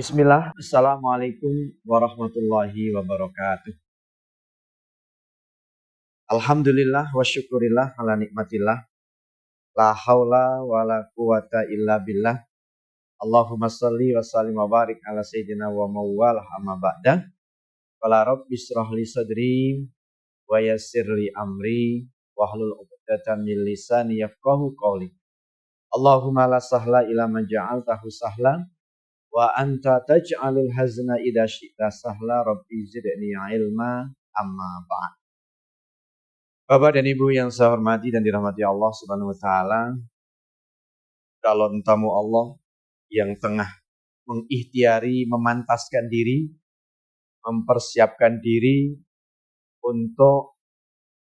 Bismillah, Assalamualaikum warahmatullahi wabarakatuh. Alhamdulillah wa syukurillah ala nikmatillah. La haula wa la quwata illa billah. Allahumma salli wa sallim wa barik ala sayyidina wa mawwal amma ba'da. Qala rabbi israh li sadri wa yassir li amri wahlul 'uqdatam min lisani yafqahu qawli. Allahumma la sahla ila ma ja'altahu sahla wa anta taj'alul hazna idza syi'ta sahla rabbi zidni ilma amma ba'd. Bapak dan Ibu yang saya hormati dan dirahmati Allah Subhanahu wa taala, calon tamu Allah yang tengah mengikhtiari memantaskan diri, mempersiapkan diri untuk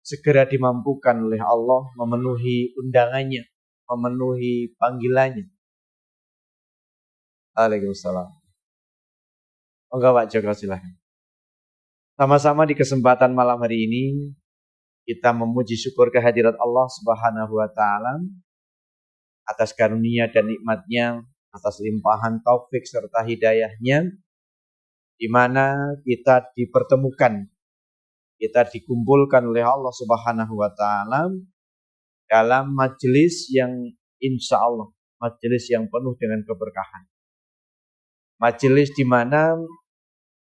segera dimampukan oleh Allah memenuhi undangannya, memenuhi panggilannya. Waalaikumsalam. Enggak Pak Joko, silahkan. Sama-sama di kesempatan malam hari ini kita memuji syukur kehadirat Allah Subhanahu wa taala atas karunia dan nikmatnya, atas limpahan taufik serta hidayahnya, di mana kita dipertemukan, kita dikumpulkan oleh Allah Subhanahu wa taala dalam majelis yang insya Allah majelis yang penuh dengan keberkahan. Majelis di mana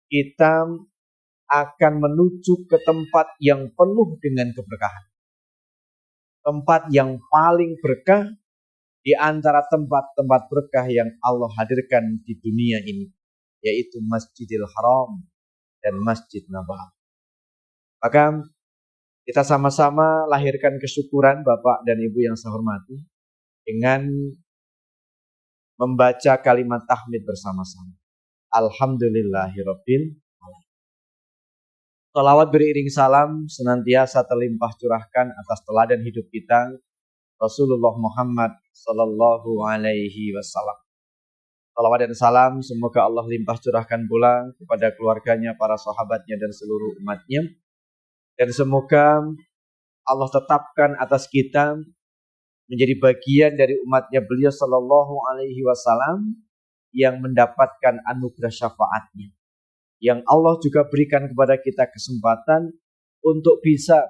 kita akan menuju ke tempat yang penuh dengan keberkahan. Tempat yang paling berkah di antara tempat-tempat berkah yang Allah hadirkan di dunia ini, yaitu Masjidil Haram dan Masjid Nabawi. Maka kita sama-sama lahirkan kesyukuran Bapak dan Ibu yang saya hormati dengan membaca kalimat tahmid bersama-sama. Alhamdulillahirabbil alamin. Shalawat beriring salam senantiasa terlimpah curahkan atas teladan hidup kita Rasulullah Muhammad sallallahu alaihi wasallam. Shalawat dan salam semoga Allah limpah curahkan pula kepada keluarganya, para sahabatnya dan seluruh umatnya. Dan semoga Allah tetapkan atas kita menjadi bagian dari umatnya beliau sallallahu alaihi wasallam yang mendapatkan anugerah syafaatnya. Yang Allah juga berikan kepada kita kesempatan untuk bisa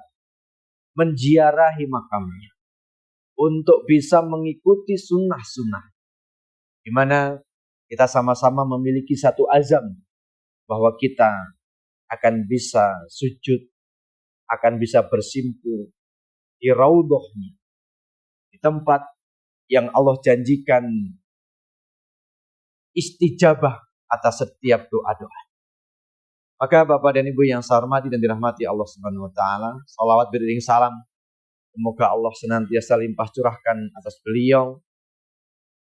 menziarahi makamnya, untuk bisa mengikuti sunnah-sunnah, di mana kita sama-sama memiliki satu azam bahwa kita akan bisa sujud, akan bisa bersimpuh di raudhahnya, di tempat yang Allah janjikan istijabah atas setiap doa-doa. Maka Bapak dan Ibu yang saya hormati dan dirahmati Allah Subhanahu wa taala, salawat beriring salam semoga Allah senantiasa limpah curahkan atas beliau,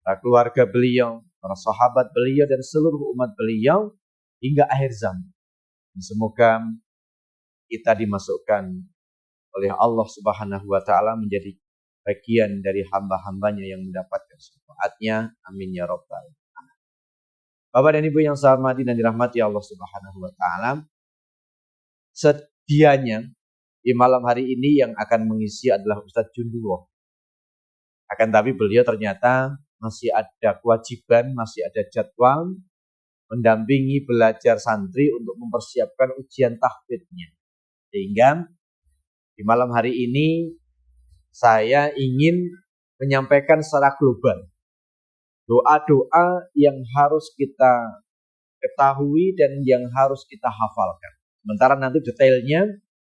para keluarga beliau, para sahabat beliau dan seluruh umat beliau hingga akhir zaman. Dan semoga kita dimasukkan oleh Allah Subhanahu wa taala menjadi bagian dari hamba-hambanya yang mendapatkan syafaatnya. Amin ya rabbal alamin. Bapak dan Ibu yang saya hormati dan dirahmati Allah Subhanahu wa taala, sedianya di malam hari ini yang akan mengisi adalah Ustadz Jundullah. Akan tapi beliau ternyata masih ada kewajiban, masih ada jadwal mendampingi belajar santri untuk mempersiapkan ujian tahfidnya. Sehingga di malam hari ini saya ingin menyampaikan secara global doa-doa yang harus kita ketahui dan yang harus kita hafalkan. Sementara nanti detailnya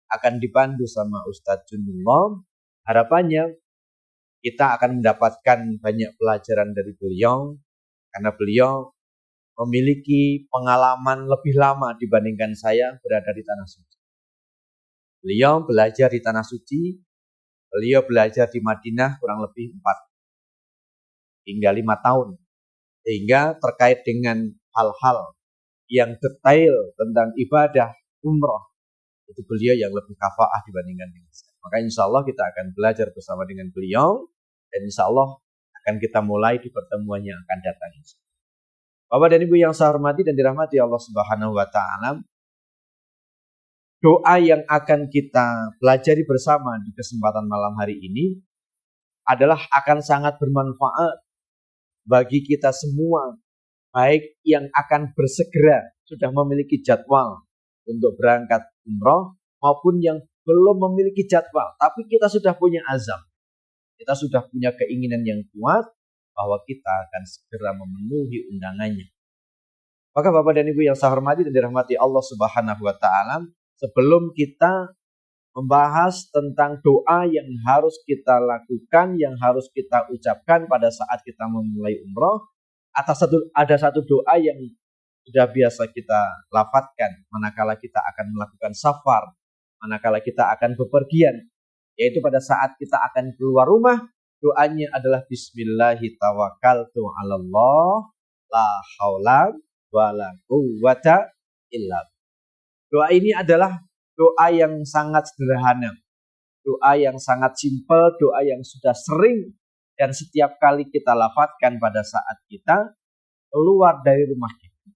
akan dipandu sama Ustadz Jundullah. Harapannya kita akan mendapatkan banyak pelajaran dari beliau, karena beliau memiliki pengalaman lebih lama dibandingkan saya berada di Tanah Suci. Beliau belajar di Tanah Suci, beliau belajar di Madinah kurang lebih 4 hingga 5 tahun. Sehingga terkait dengan hal-hal yang detail tentang ibadah umrah, itu beliau yang lebih kafaah dibandingkan dengan saya. Maka insya Allah kita akan belajar bersama dengan beliau, dan insya Allah akan kita mulai di pertemuan yang akan datang. Bapak dan Ibu yang saya hormati dan dirahmati Allah Subhanahu wa taala, doa yang akan kita pelajari bersama di kesempatan malam hari ini adalah akan sangat bermanfaat bagi kita semua baik yang akan bersegera sudah memiliki jadwal untuk berangkat umroh maupun yang belum memiliki jadwal, tapi kita sudah punya azam, kita sudah punya keinginan yang kuat bahwa kita akan segera memenuhi undangannya. Maka Bapak dan Ibu yang saya hormati dan dirahmati Allah Subhanahu wa taala, sebelum kita membahas tentang doa yang harus kita lakukan, yang harus kita ucapkan pada saat kita memulai umroh, ada satu doa yang sudah biasa kita lafadzkan manakala kita akan melakukan safar, manakala kita akan bepergian, yaitu pada saat kita akan keluar rumah, doanya adalah Bismillahirrahmanirrahim, la haula wala quwwata illa. Doa ini adalah doa yang sangat sederhana, doa yang sangat simpel, doa yang sudah sering dan setiap kali kita lafadzkan pada saat kita keluar dari rumah kita.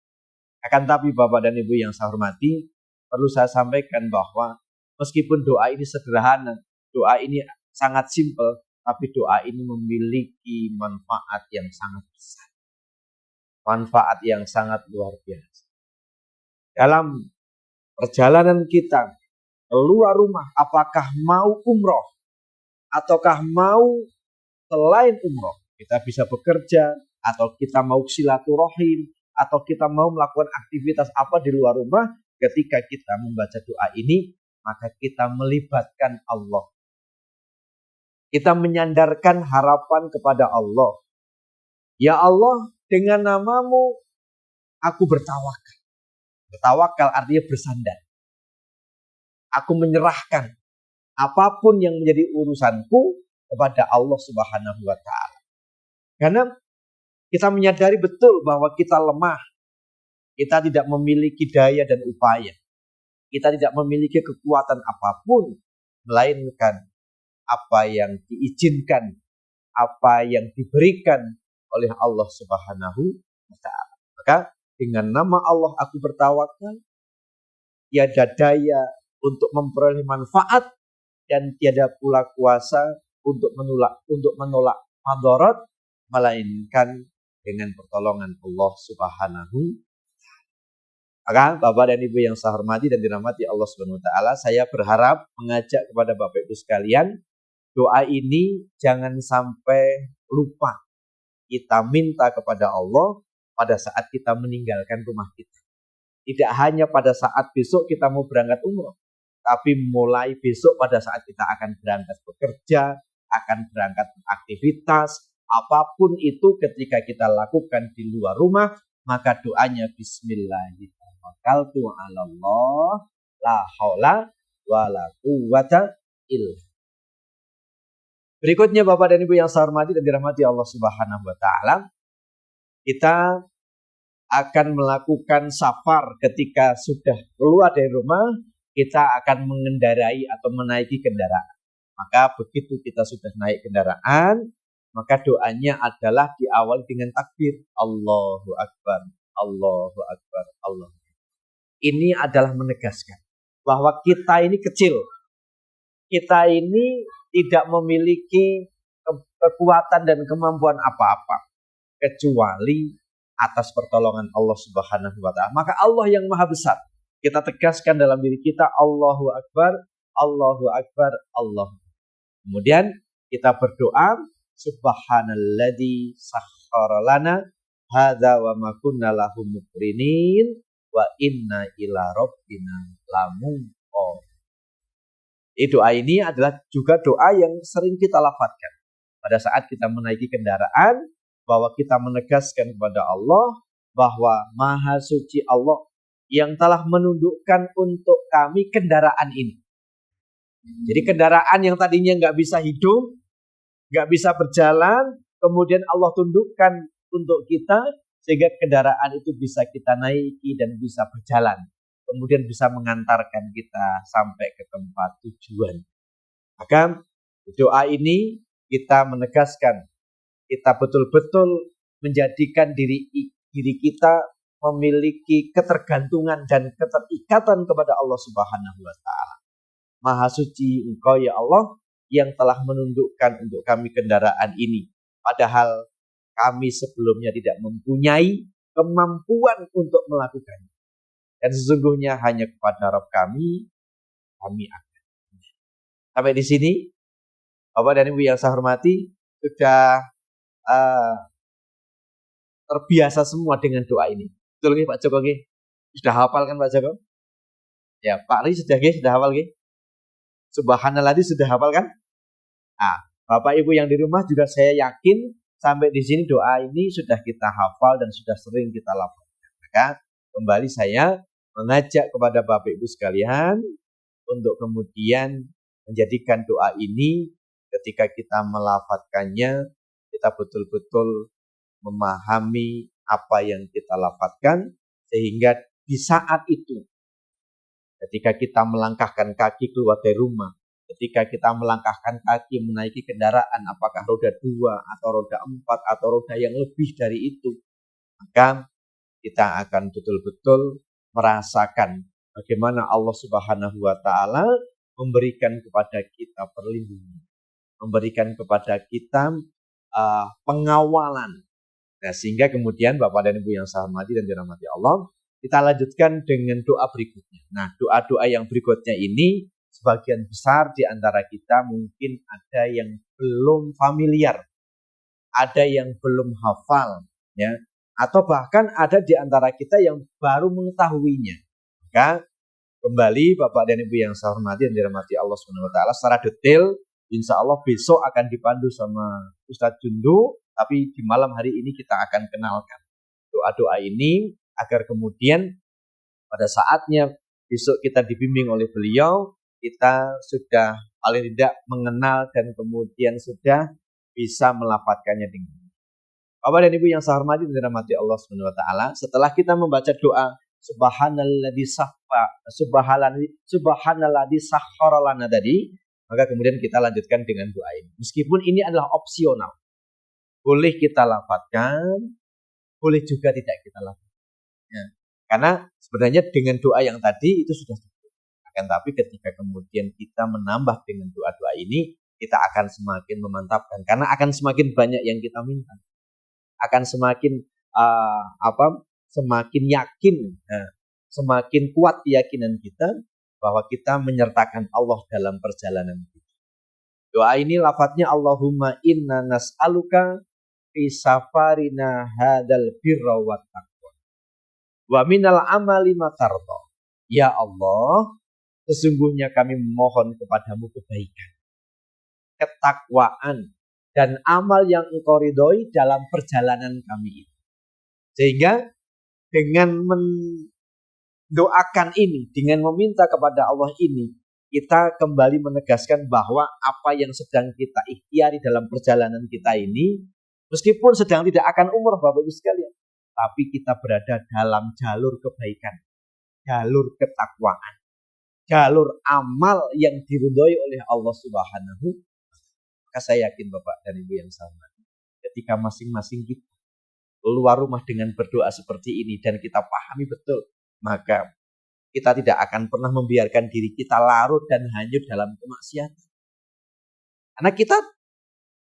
Akan tapi Bapak dan Ibu yang saya hormati, perlu saya sampaikan bahwa meskipun doa ini sederhana, doa ini sangat simpel, tapi doa ini memiliki manfaat yang sangat besar. Manfaat yang sangat luar biasa. Dalam perjalanan kita keluar rumah, apakah mau umroh ataukah mau selain umroh, kita bisa bekerja atau kita mau silaturahim atau kita mau melakukan aktivitas apa di luar rumah, ketika kita membaca doa ini, maka kita melibatkan Allah. Kita menyandarkan harapan kepada Allah. Ya Allah, dengan namamu aku bertawakal. Bertawakal artinya bersandar. Aku menyerahkan apapun yang menjadi urusanku kepada Allah Subhanahu wa taala. Karena kita menyadari betul bahwa kita lemah. Kita tidak memiliki daya dan upaya. Kita tidak memiliki kekuatan apapun, melainkan apa yang diizinkan, apa yang diberikan oleh Allah Subhanahu wa taala. Maka dengan nama Allah aku bertawakal, tiada daya untuk memperoleh manfaat dan tiada pula kuasa untuk menolak madarat, melainkan dengan pertolongan Allah Subhanahu wa taala. Maka Bapak dan Ibu yang saya hormati dan dirahmati Allah Subhanahu wa taala, saya berharap mengajak kepada Bapak Ibu sekalian, doa ini jangan sampai lupa kita minta kepada Allah pada saat kita meninggalkan rumah kita. Tidak hanya pada saat besok kita mau berangkat umroh, tapi mulai besok pada saat kita akan berangkat bekerja, akan berangkat beraktivitas, apapun itu ketika kita lakukan di luar rumah, maka doanya Bismillahirrahmanirrahim, la haula wala quwwata illa. Berikutnya Bapak dan Ibu yang saya hormati dan dirahmati Allah Subhanahu wa taala, kita akan melakukan safar ketika sudah keluar dari rumah, kita akan mengendarai atau menaiki kendaraan. Maka begitu kita sudah naik kendaraan, maka doanya adalah diawali dengan takbir. Allahu Akbar, Allahu Akbar, Allahu Akbar. Ini adalah menegaskan bahwa kita ini kecil. Kita ini tidak memiliki kekuatan dan kemampuan apa-apa kecuali atas pertolongan Allah Subhanahu wa taala. Maka Allah yang Maha Besar, kita tegaskan dalam diri kita Allahu Akbar, Allahu Akbar, Allah. Kemudian kita berdoa, Subhanalladzi sakhkhara lana hadza wa ma kunna lahu muqrinin wa inna ila rabbina lamunqalibun. Doa ini adalah juga doa yang sering kita lafadzkan pada saat kita menaiki kendaraan, bahwa kita menegaskan kepada Allah bahwa Maha Suci Allah yang telah menundukkan untuk kami kendaraan ini. Jadi kendaraan yang tadinya nggak bisa hidup, nggak bisa berjalan, kemudian Allah tundukkan untuk kita sehingga kendaraan itu bisa kita naiki dan bisa berjalan. Kemudian bisa mengantarkan kita sampai ke tempat tujuan. Maka doa ini kita menegaskan, kita betul-betul menjadikan diri kita memiliki ketergantungan dan keterikatan kepada Allah Subhanahu wa taala. Maha suci Engkau ya Allah yang telah menundukkan untuk kami kendaraan ini. Padahal kami sebelumnya tidak mempunyai kemampuan untuk melakukannya. Dan sesungguhnya hanya kepada Rabb kami akan. Sampai di sini, Bapak dan Ibu yang saya hormati, sudah terbiasa semua dengan doa ini. Betul nggih Pak Joko nggih? Sudah hafal kan Pak Joko? Ya, Pak Ri sudah hafal nggih? Subhanallah sudah hafal kan? Nah, Bapak Ibu yang di rumah juga saya yakin sampai di sini doa ini sudah kita hafal dan sudah sering kita lafalkan. Maka kembali saya mengajak kepada Bapak Ibu sekalian untuk kemudian menjadikan doa ini ketika kita melafadzkannya, kita betul-betul memahami apa yang kita lafadzkan, sehingga di saat itu ketika kita melangkahkan kaki keluar dari rumah, ketika kita melangkahkan kaki menaiki kendaraan, apakah roda 2 atau roda 4 atau roda yang lebih dari itu, maka kita akan betul-betul merasakan bagaimana Allah Subhanahu wa Ta'ala memberikan kepada kita perlindungan, memberikan kepada kita pengawalan. Nah, sehingga kemudian Bapak dan Ibu yang saya hormati dan dirahmati Allah, kita lanjutkan dengan doa berikutnya. Nah, doa-doa yang berikutnya ini sebagian besar di antara kita mungkin ada yang belum familiar, ada yang belum hafal, ya, atau bahkan ada di antara kita yang baru mengetahuinya. Maka kembali Bapak dan Ibu yang saya hormati dan dirahmati Allah Subhanahu wa Ta'ala, secara detail insya Allah besok akan dipandu sama Ustadz Jundu. Tapi di malam hari ini kita akan kenalkan doa-doa ini agar kemudian pada saatnya besok kita dibimbing oleh beliau, kita sudah paling tidak mengenal dan kemudian sudah bisa melafadzkannya dengan Bapak dan Ibu yang saya hormati dan dirahmati Allah Subhanahu wa Ta'ala. Setelah kita membaca doa Subhanalladzi sakhkhara lana tadi, maka kemudian kita lanjutkan dengan doa ini. Meskipun ini adalah opsional. Boleh kita lafadzkan, boleh juga tidak kita lafadzkan. Ya. Karena sebenarnya dengan doa yang tadi itu sudah cukup. Akan tapi ketika kemudian kita menambah dengan doa-doa ini, kita akan semakin memantapkan. Karena akan semakin banyak yang kita minta. Akan semakin semakin yakin, semakin kuat keyakinan kita bahwa kita menyertakan Allah dalam perjalanan kita. Doa ini lafadznya Allahumma inna nas'aluka fi safarina hadal birra wat taqwa wa minal amali ma tarda. Ya Allah, sesungguhnya kami memohon kepadamu kebaikan, ketakwaan, dan amal yang engkau ridhoi dalam perjalanan kami ini. Sehingga dengan mendoakan ini, dengan meminta kepada Allah ini, kita kembali menegaskan bahwa apa yang sedang kita ikhtiari dalam perjalanan kita ini, meskipun sedang tidak akan umroh Bapak Ibu sekalian, tapi kita berada dalam jalur kebaikan, jalur ketakwaan, jalur amal yang diridhoi oleh Allah Subhanahu. Maka saya yakin Bapak dan Ibu yang sama, ketika masing-masing kita keluar rumah dengan berdoa seperti ini dan kita pahami betul, maka kita tidak akan pernah membiarkan diri kita larut dan hanyut dalam kemaksiatan. Karena kita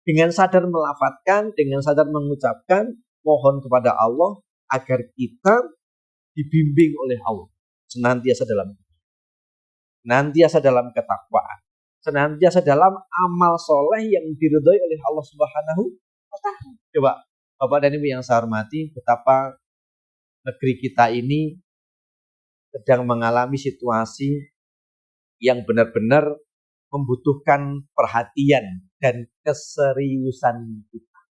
dengan sadar melafadzkan, dengan sadar mengucapkan, mohon kepada Allah agar kita dibimbing oleh Allah senantiasa dalam ketakwaan, senantiasa dalam amal soleh yang diridhoi oleh Allah Subhanahu wa Ta'ala. Coba Bapak dan Ibu yang saya hormati, betapa negeri kita ini sedang mengalami situasi yang benar-benar membutuhkan perhatian dan keseriusan kita.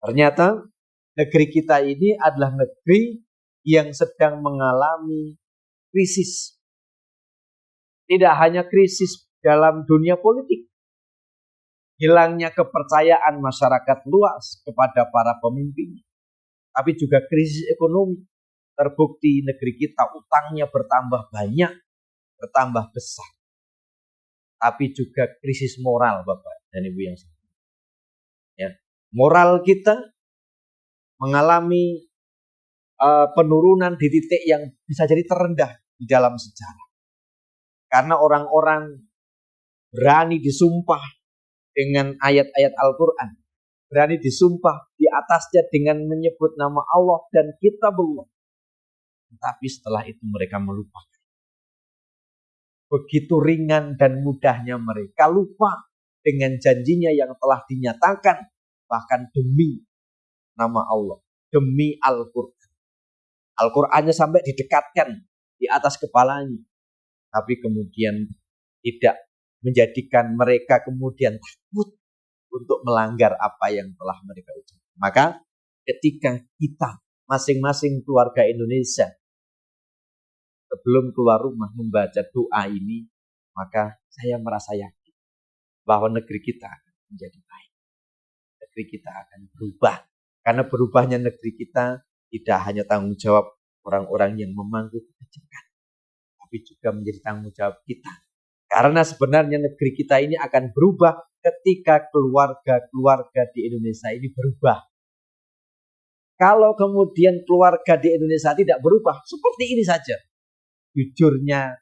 Ternyata negeri kita ini adalah negeri yang sedang mengalami krisis. Tidak hanya krisis dalam dunia politik, hilangnya kepercayaan masyarakat luas kepada para pemimpin, tapi juga krisis ekonomi. Terbukti negeri kita utangnya bertambah banyak, bertambah besar. Tapi juga krisis moral Bapak dan Ibu yang sekalian. Ya, moral kita mengalami penurunan di titik yang bisa jadi terendah di dalam sejarah. Karena orang-orang berani disumpah dengan ayat-ayat Al-Quran. berani disumpah di atasnya dengan menyebut nama Allah dan kitabullah. Tapi setelah itu mereka melupakan. Begitu ringan dan mudahnya mereka lupa dengan janjinya yang telah dinyatakan. Bahkan demi nama Allah, demi Al-Quran. Al-Qurannya sampai didekatkan di atas kepalanya. Tapi kemudian tidak menjadikan mereka kemudian takut untuk melanggar apa yang telah mereka ucapkan. Maka ketika kita masing-masing keluarga Indonesia sebelum keluar rumah membaca doa ini, maka saya merasa yakin bahwa negeri kita akan menjadi baik. Negeri kita akan berubah. Karena berubahnya negeri kita tidak hanya tanggung jawab orang-orang yang memangku kebijakan, tapi juga menjadi tanggung jawab kita. Karena sebenarnya negeri kita ini akan berubah ketika keluarga-keluarga di Indonesia ini berubah. Kalau kemudian keluarga di Indonesia tidak berubah, seperti ini saja. Jujurnya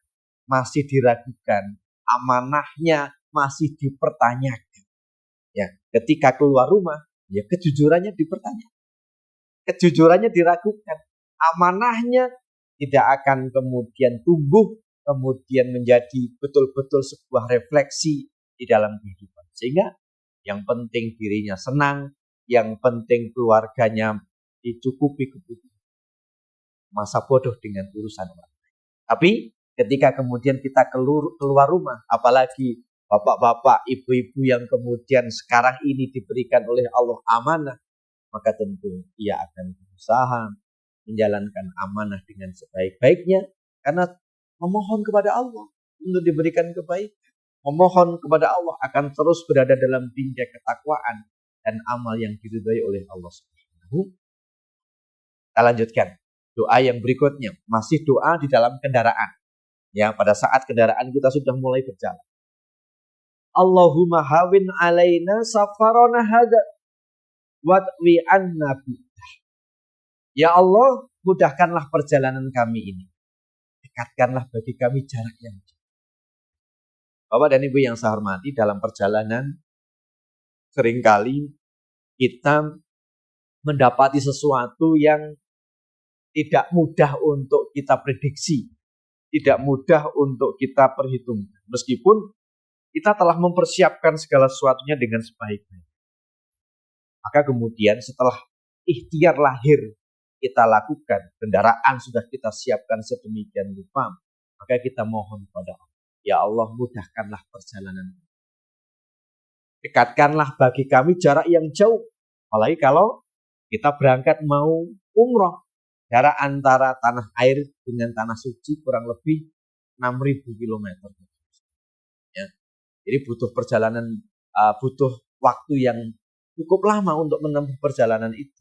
masih diragukan, amanahnya masih dipertanyakan. Ya, ketika keluar rumah, ya kejujurannya dipertanyakan. Kejujurannya diragukan. Amanahnya tidak akan kemudian tumbuh, kemudian menjadi betul-betul sebuah refleksi di dalam kehidupan. Sehingga yang penting dirinya senang, yang penting keluarganya dicukupi kebutuhan. Masa bodoh dengan urusan orang. Tapi ketika kemudian kita keluar rumah, apalagi bapak-bapak, ibu-ibu yang kemudian sekarang ini diberikan oleh Allah amanah, maka tentu ia akan berusaha menjalankan amanah dengan sebaik-baiknya karena memohon kepada Allah untuk diberikan kebaikan. Memohon kepada Allah akan terus berada dalam bingkai ketakwaan dan amal yang diridhai oleh Allah Subhanahu. Kita lanjutkan. Doa yang berikutnya, masih doa di dalam kendaraan. Ya, pada saat kendaraan kita sudah mulai berjalan. Allahumma hawin alaina safarona hada wadwi anna bidah. Ya Allah, mudahkanlah perjalanan kami ini. Dekatkanlah bagi kami jarak yang jauh. Bapak dan Ibu yang saya hormati, dalam perjalanan seringkali kita mendapati sesuatu yang tidak mudah untuk kita prediksi, tidak mudah untuk kita perhitungkan. Meskipun kita telah mempersiapkan segala sesuatunya dengan sebaik-baiknya. Maka kemudian setelah ikhtiar lahir kita lakukan, kendaraan sudah kita siapkan sedemikian rupa, maka kita mohon kepada Allah, ya Allah mudahkanlah perjalanan. Dekatkanlah bagi kami jarak yang jauh. Apalagi kalau kita berangkat mau umroh. Jarak antara tanah air dengan tanah suci kurang lebih 6.000 km. Ya. Jadi butuh perjalanan, butuh waktu yang cukup lama untuk menempuh perjalanan itu.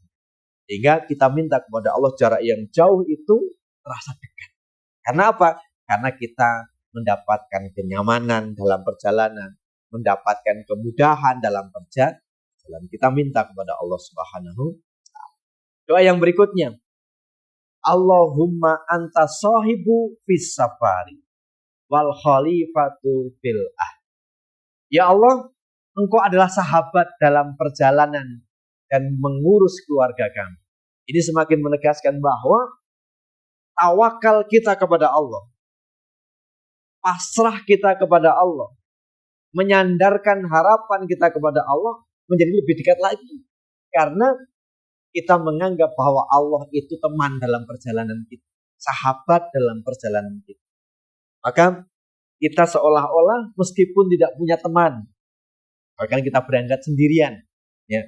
Sehingga kita minta kepada Allah jarak yang jauh itu terasa dekat. Karena apa? Karena kita mendapatkan kenyamanan dalam perjalanan, mendapatkan kemudahan dalam perjalanan. Kita minta kepada Allah Subhanahu wa Ta'ala. Doa yang berikutnya. Allahumma anta sahibu fis safari wal khalifatu fil ahli. Ya Allah, Engkau adalah sahabat dalam perjalanan dan mengurus keluarga kami. Ini semakin menegaskan bahwa tawakal kita kepada Allah, pasrah kita kepada Allah, menyandarkan harapan kita kepada Allah menjadi lebih dekat lagi. Karena kita menganggap bahwa Allah itu teman dalam perjalanan kita, sahabat dalam perjalanan kita. Maka kita seolah-olah meskipun tidak punya teman, bahkan kita berangkat sendirian, ya,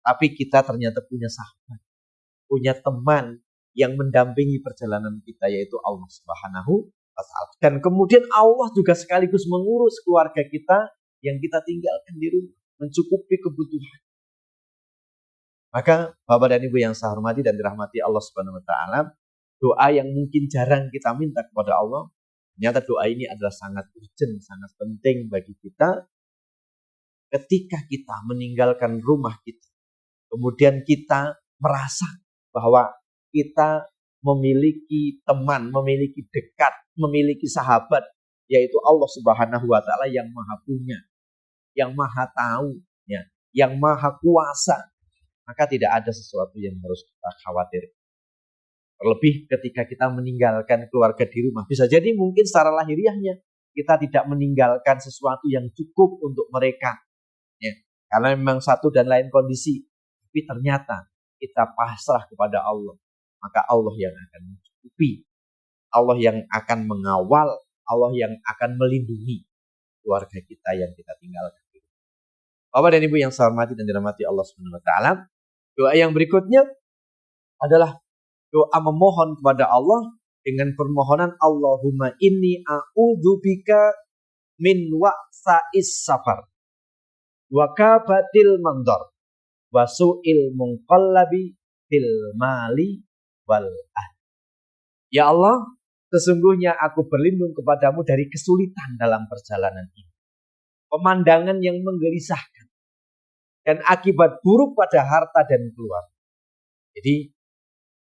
tapi kita ternyata punya sahabat, punya teman yang mendampingi perjalanan kita, yaitu Allah Subhanahu wa Ta'ala. Dan kemudian Allah juga sekaligus mengurus keluarga kita yang kita tinggalkan di rumah, mencukupi kebutuhan. Maka Bapak dan Ibu yang saya hormati dan dirahmati Allah Subhanahu wa Ta'ala, doa yang mungkin jarang kita minta kepada Allah, ternyata doa ini adalah sangat urgent, sangat penting bagi kita ketika kita meninggalkan rumah kita. Kemudian kita merasa bahwa kita memiliki teman, memiliki dekat, memiliki sahabat, yaitu Allah Subhanahu wa Ta'ala yang Maha Punya, yang Maha Tahu, ya, yang maha kuasa, maka tidak ada sesuatu yang harus kita khawatir. Terlebih ketika kita meninggalkan keluarga di rumah. Bisa jadi mungkin secara lahiriahnya kita tidak meninggalkan sesuatu yang cukup untuk mereka. Ya, karena memang satu dan lain kondisi. Tapi ternyata kita pasrah kepada Allah. Maka Allah yang akan mencukupi. Allah yang akan mengawal. Allah yang akan melindungi keluarga kita yang kita tinggalkan. Bapak dan Ibu yang saya hormati dan dirahmati Allah Subhanahu wa taala. Doa yang berikutnya adalah doa memohon kepada Allah dengan permohonan Allahumma inni a'udzubika min wa'sa'is safar wa kabatil mandor wa su'il munqallabi fil mali wal ahli. Ya Allah, sesungguhnya aku berlindung kepadamu dari kesulitan dalam perjalanan ini. Pemandangan yang menggelisahkan dan akibat buruk pada harta dan keluarga. Jadi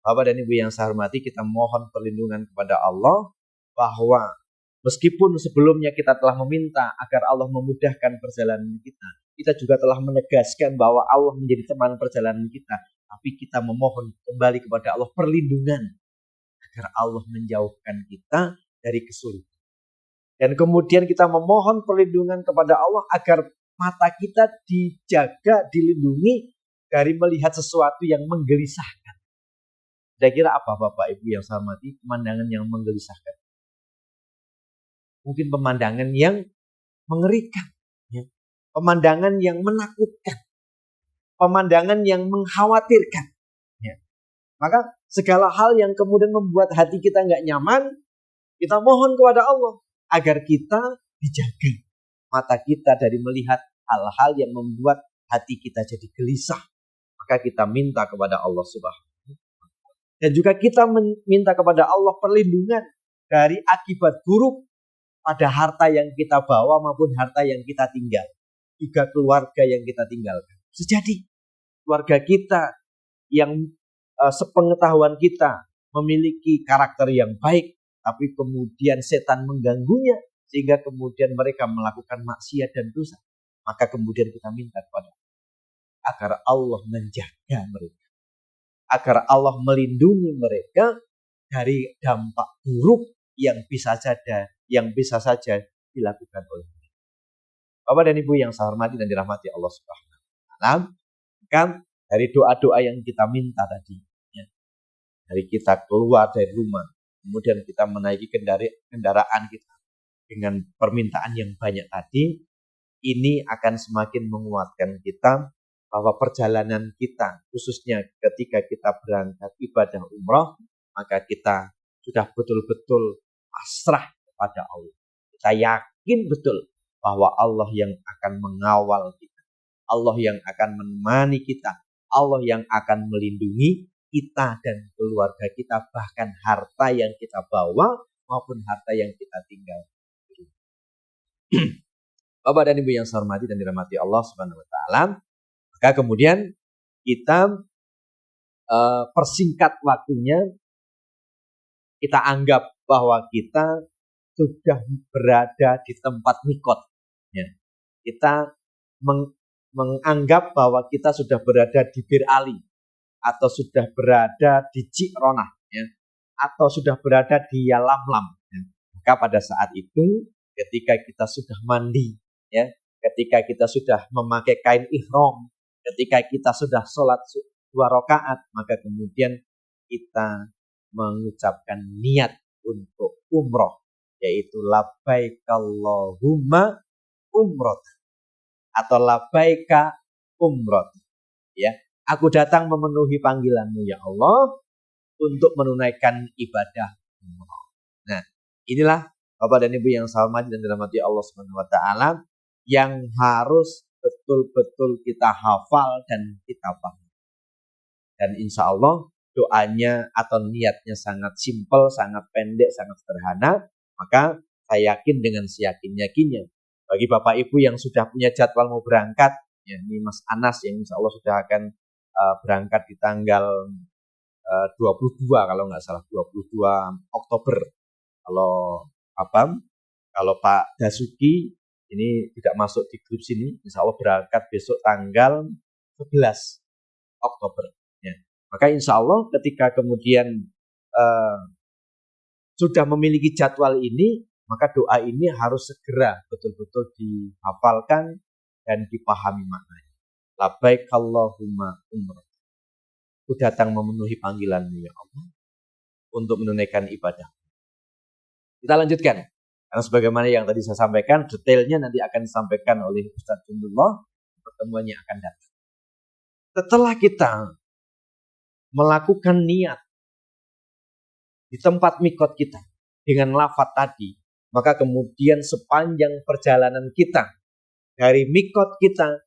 Bapak dan Ibu yang saya hormati, kita mohon perlindungan kepada Allah bahwa meskipun sebelumnya kita telah meminta agar Allah memudahkan perjalanan kita, kita juga telah menegaskan bahwa Allah menjadi teman perjalanan kita, tapi kita memohon kembali kepada Allah perlindungan agar Allah menjauhkan kita dari kesulitan. Dan kemudian kita memohon perlindungan kepada Allah agar mata kita dijaga, dilindungi dari melihat sesuatu yang menggelisahkan. Kira-kira apa Bapak Ibu yang saya hormati? Pemandangan yang menggelisahkan. Mungkin pemandangan yang mengerikan. Ya. Pemandangan yang menakutkan. Pemandangan yang mengkhawatirkan. Ya. Maka segala hal yang kemudian membuat hati kita nggak nyaman, kita mohon kepada Allah agar kita dijaga mata kita dari melihat hal-hal yang membuat hati kita jadi gelisah. Maka kita minta kepada Allah Subhanahu. Dan juga kita meminta kepada Allah perlindungan dari akibat buruk pada harta yang kita bawa maupun harta yang kita tinggal. Juga keluarga yang kita tinggalkan. Sejadi keluarga kita yang sepengetahuan kita memiliki karakter yang baik, tapi kemudian setan mengganggunya sehingga kemudian mereka melakukan maksiat dan dosa. Maka kemudian kita minta kepada Allah agar Allah menjaga mereka. Agar Allah melindungi mereka dari dampak buruk yang bisa saja dilakukan oleh mereka. Bapak dan Ibu yang saya hormati dan dirahmati Allah Subhanahu wa taala, kan dari doa-doa yang kita minta tadi, ya, dari kita keluar dari rumah, kemudian kita menaiki kendaraan kita dengan permintaan yang banyak tadi, ini akan semakin menguatkan kita bahwa perjalanan kita, khususnya ketika kita berangkat ibadah umrah, maka kita sudah betul-betul pasrah kepada Allah. Kita yakin betul bahwa Allah yang akan mengawal kita, Allah yang akan menemani kita, Allah yang akan melindungi kita dan keluarga kita, bahkan harta yang kita bawa maupun harta yang kita tinggal. Bapak dan Ibu yang saya hormati dan dirahmati Allah Subhanahu wa taala, maka kemudian kita persingkat waktunya, kita anggap bahwa kita sudah berada di tempat mikot. Ya. Kita menganggap bahwa kita sudah berada di Bir Ali, atau sudah berada di Cikronah, ya, atau sudah berada di Yalamlam. Ya. Maka pada saat itu, ketika kita sudah mandi, ya, ketika kita sudah memakai kain ihram, ketika kita sudah sholat 2 rakaat, maka kemudian kita mengucapkan niat untuk umroh, yaitu labbaik Allahumma umroh atau labbaika umroh. Ya, aku datang memenuhi panggilanmu ya Allah untuk menunaikan ibadah umroh. Nah, inilah Bapak dan Ibu yang saya hormati dan dirahmati Allah Subhanahu wa taala, yang harus betul-betul kita hafal dan kita paham. Dan insya Allah doanya atau niatnya sangat simpel, sangat pendek, sangat sederhana. Maka saya yakin dengan seyakin-yakinnya, bagi Bapak Ibu yang sudah punya jadwal mau berangkat, ya, ini Mas Anas yang insya Allah sudah akan berangkat di tanggal 22 kalau nggak salah, 22 Oktober. Kalau Pak Dasuki ini tidak masuk di grup sini, insya Allah berangkat besok tanggal 11 Oktober. Ya. Maka insya Allah ketika kemudian sudah memiliki jadwal ini, maka doa ini harus segera betul-betul dihafalkan dan dipahami maknanya. Labbaik Allahumma umrah. Aku datang memenuhi panggilan-Mu ya Allah untuk menunaikan ibadah. Kita lanjutkan. Karena sebagaimana yang tadi saya sampaikan, detailnya nanti akan disampaikan oleh Ustaz Jundullah, pertemuannya akan datang. Setelah kita melakukan niat di tempat mikot kita dengan lafaz tadi, maka kemudian sepanjang perjalanan kita dari mikot kita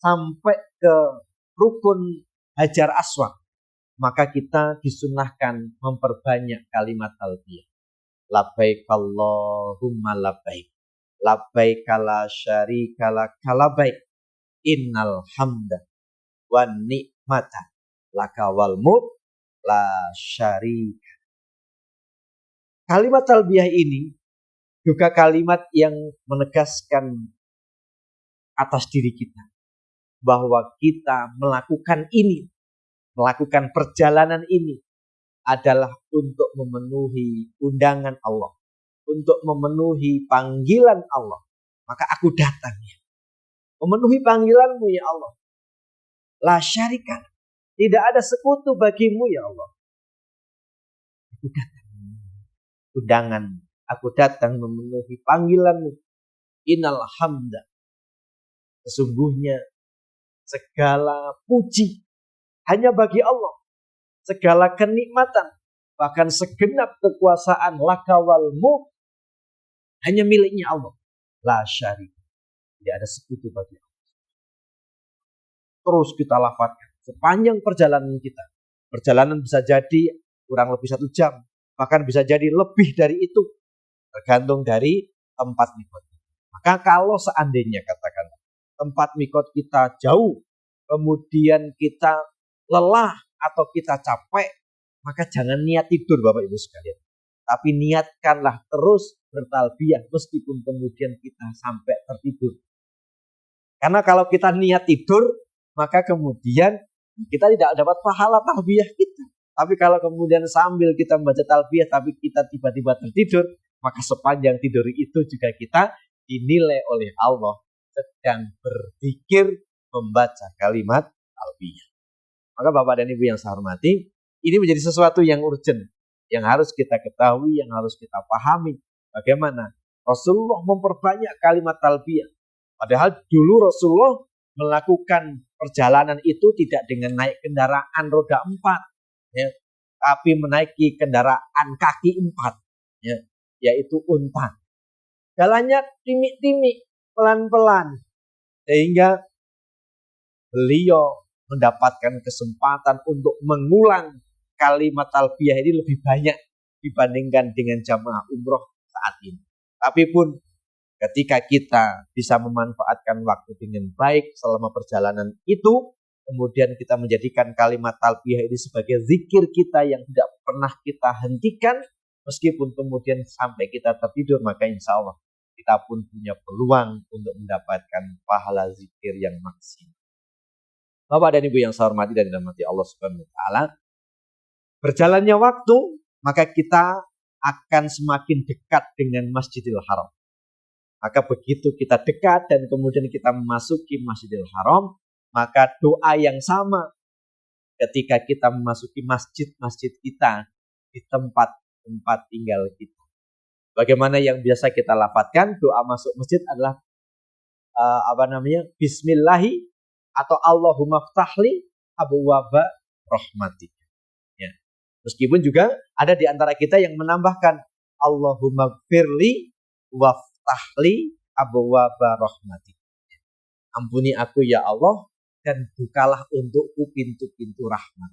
sampai ke rukun Hajar Aswad, maka kita disunahkan memperbanyak kalimat talbiyah. Labbaik Allahumma labbaik. Labbaik la syarika lak labbaik. Innal hamda wan ni'mata laka wal mulk la syarika. Kalimat talbiyah ini juga kalimat yang menegaskan atas diri kita bahwa kita melakukan ini, melakukan perjalanan ini adalah untuk memenuhi undangan Allah, untuk memenuhi panggilan Allah. Maka aku datang ya, memenuhi panggilan-Mu ya Allah. La syarika, tidak ada sekutu bagimu ya Allah. Aku datang undangan, aku datang memenuhi panggilan-Mu. Innal hamda, sesungguhnya segala puji hanya bagi Allah. Segala kenikmatan, bahkan segenap kekuasaan laka wal mulk hanya miliknya Allah. La syarika, tidak ada sekutu bagi Allah. Terus kita lafazkan sepanjang perjalanan kita. Perjalanan bisa jadi kurang lebih 1 jam, bahkan bisa jadi lebih dari itu, tergantung dari tempat mikot. Maka kalau seandainya katakan tempat mikot kita jauh, kemudian kita lelah atau kita capek, maka jangan niat tidur Bapak Ibu sekalian. Tapi niatkanlah terus bertalbiyah meskipun kemudian kita sampai tertidur. Karena kalau kita niat tidur, maka kemudian kita tidak dapat pahala talbiyah kita. Tapi kalau kemudian sambil kita membaca talbiyah tapi kita tiba-tiba tertidur, maka sepanjang tidur itu juga kita dinilai oleh Allah sedang berzikir membaca kalimat talbiyah. Maka Bapak dan Ibu yang saya hormati, ini menjadi sesuatu yang urgent, yang harus kita ketahui, yang harus kita pahami. Bagaimana Rasulullah memperbanyak kalimat talbiyah. Padahal dulu Rasulullah melakukan perjalanan itu tidak dengan naik kendaraan roda 4, ya, tapi menaiki kendaraan kaki 4, ya, yaitu unta. Jalannya timik-timik, pelan-pelan, sehingga beliau mendapatkan kesempatan untuk mengulang kalimat talbiyah ini lebih banyak dibandingkan dengan jamaah umroh saat ini. Tapi pun ketika kita bisa memanfaatkan waktu dengan baik selama perjalanan itu, kemudian kita menjadikan kalimat talbiyah ini sebagai zikir kita yang tidak pernah kita hentikan, meskipun kemudian sampai kita tertidur, maka insya Allah kita pun punya peluang untuk mendapatkan pahala zikir yang maksimal. Bapak dan Ibu yang saya hormati dan dirahmati Allah Subhanahu wa taala, berjalannya waktu, maka kita akan semakin dekat dengan Masjidil Haram. Maka begitu kita dekat dan kemudian kita memasuki Masjidil Haram, maka doa yang sama ketika kita memasuki masjid-masjid kita di tempat-tempat tinggal kita. Bagaimana yang biasa kita lafadzkan, doa masuk masjid adalah Bismillahi atau Allahumma ftahli abwaaba rahmatik. Ya. Meskipun juga ada di antara kita yang menambahkan Allahumma gfirli waftahli abwaaba rahmatik. Ampuni aku ya Allah dan bukalah untukku pintu-pintu rahmat.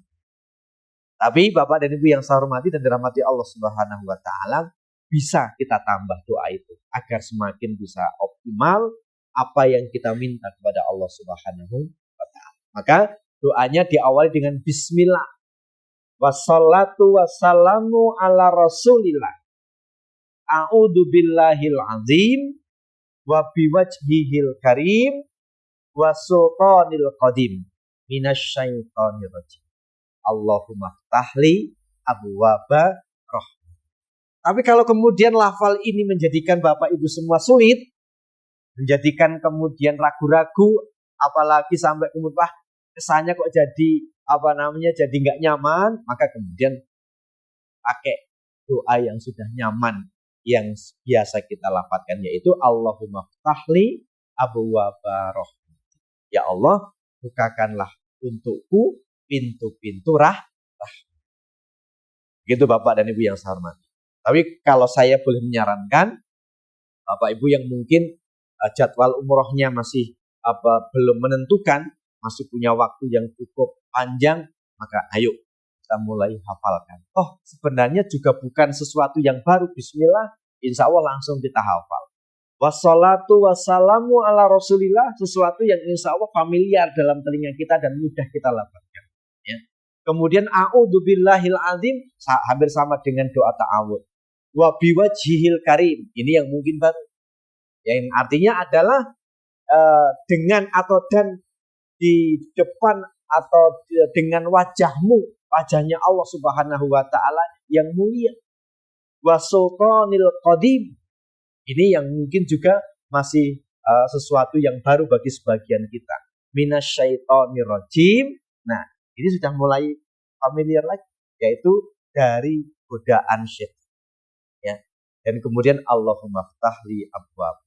Tapi Bapak dan Ibu yang saya hormati dan dirahmati Allah Subhanahu wa taala, bisa kita tambah doa itu agar semakin bisa optimal apa yang kita minta kepada Allah Subhanahu wa taala. Maka doanya diawali dengan bismillah. Wassalatu wassalamu ala rasulillah. A'udzu billahil azim wa biwajhihil karim wa sultanil qadim minasyaitonir rajim. Allahumma ftahli abwaaba rahmah. Tapi kalau kemudian lafal ini menjadikan Bapak Ibu semua sulit, menjadikan kemudian ragu-ragu, apalagi sampai kemudian kesannya kok jadi jadi nggak nyaman, maka kemudian pakai doa yang sudah nyaman yang biasa kita lafadzkan, yaitu Allahumma ftahli abwaaba rahmah. Ya Allah, bukakanlah untukku pintu-pintu rahmat. Gitu Bapak dan Ibu yang saya hormati. Tapi kalau saya boleh menyarankan, Bapak Ibu yang mungkin jadwal umrohnya masih belum menentukan, masih punya waktu yang cukup panjang, maka ayo kita mulai hafalkan. Oh, sebenarnya juga bukan sesuatu yang baru. Bismillah, insya Allah langsung kita hafal. Wassalatu wassalamu ala rasulillah, sesuatu yang insya Allah familiar dalam telinga kita dan mudah kita lafazkan. Ya. Kemudian a'udzubillahil azim, hampir sama dengan doa ta'awud. Wa biwajhihil karim, ini yang mungkin baru. Yang artinya adalah dengan atau dan di depan atau dengan wajahnya Allah Subhanahu wa taala yang mulia. Wa sultanil qadim. Ini yang mungkin juga masih sesuatu yang baru bagi sebagian kita. Minasyaitonir rajim. Nah, ini sudah mulai familiar lagi, yaitu dari godaan syaitan. Ya. Dan kemudian Allahumma ftahli abwaab.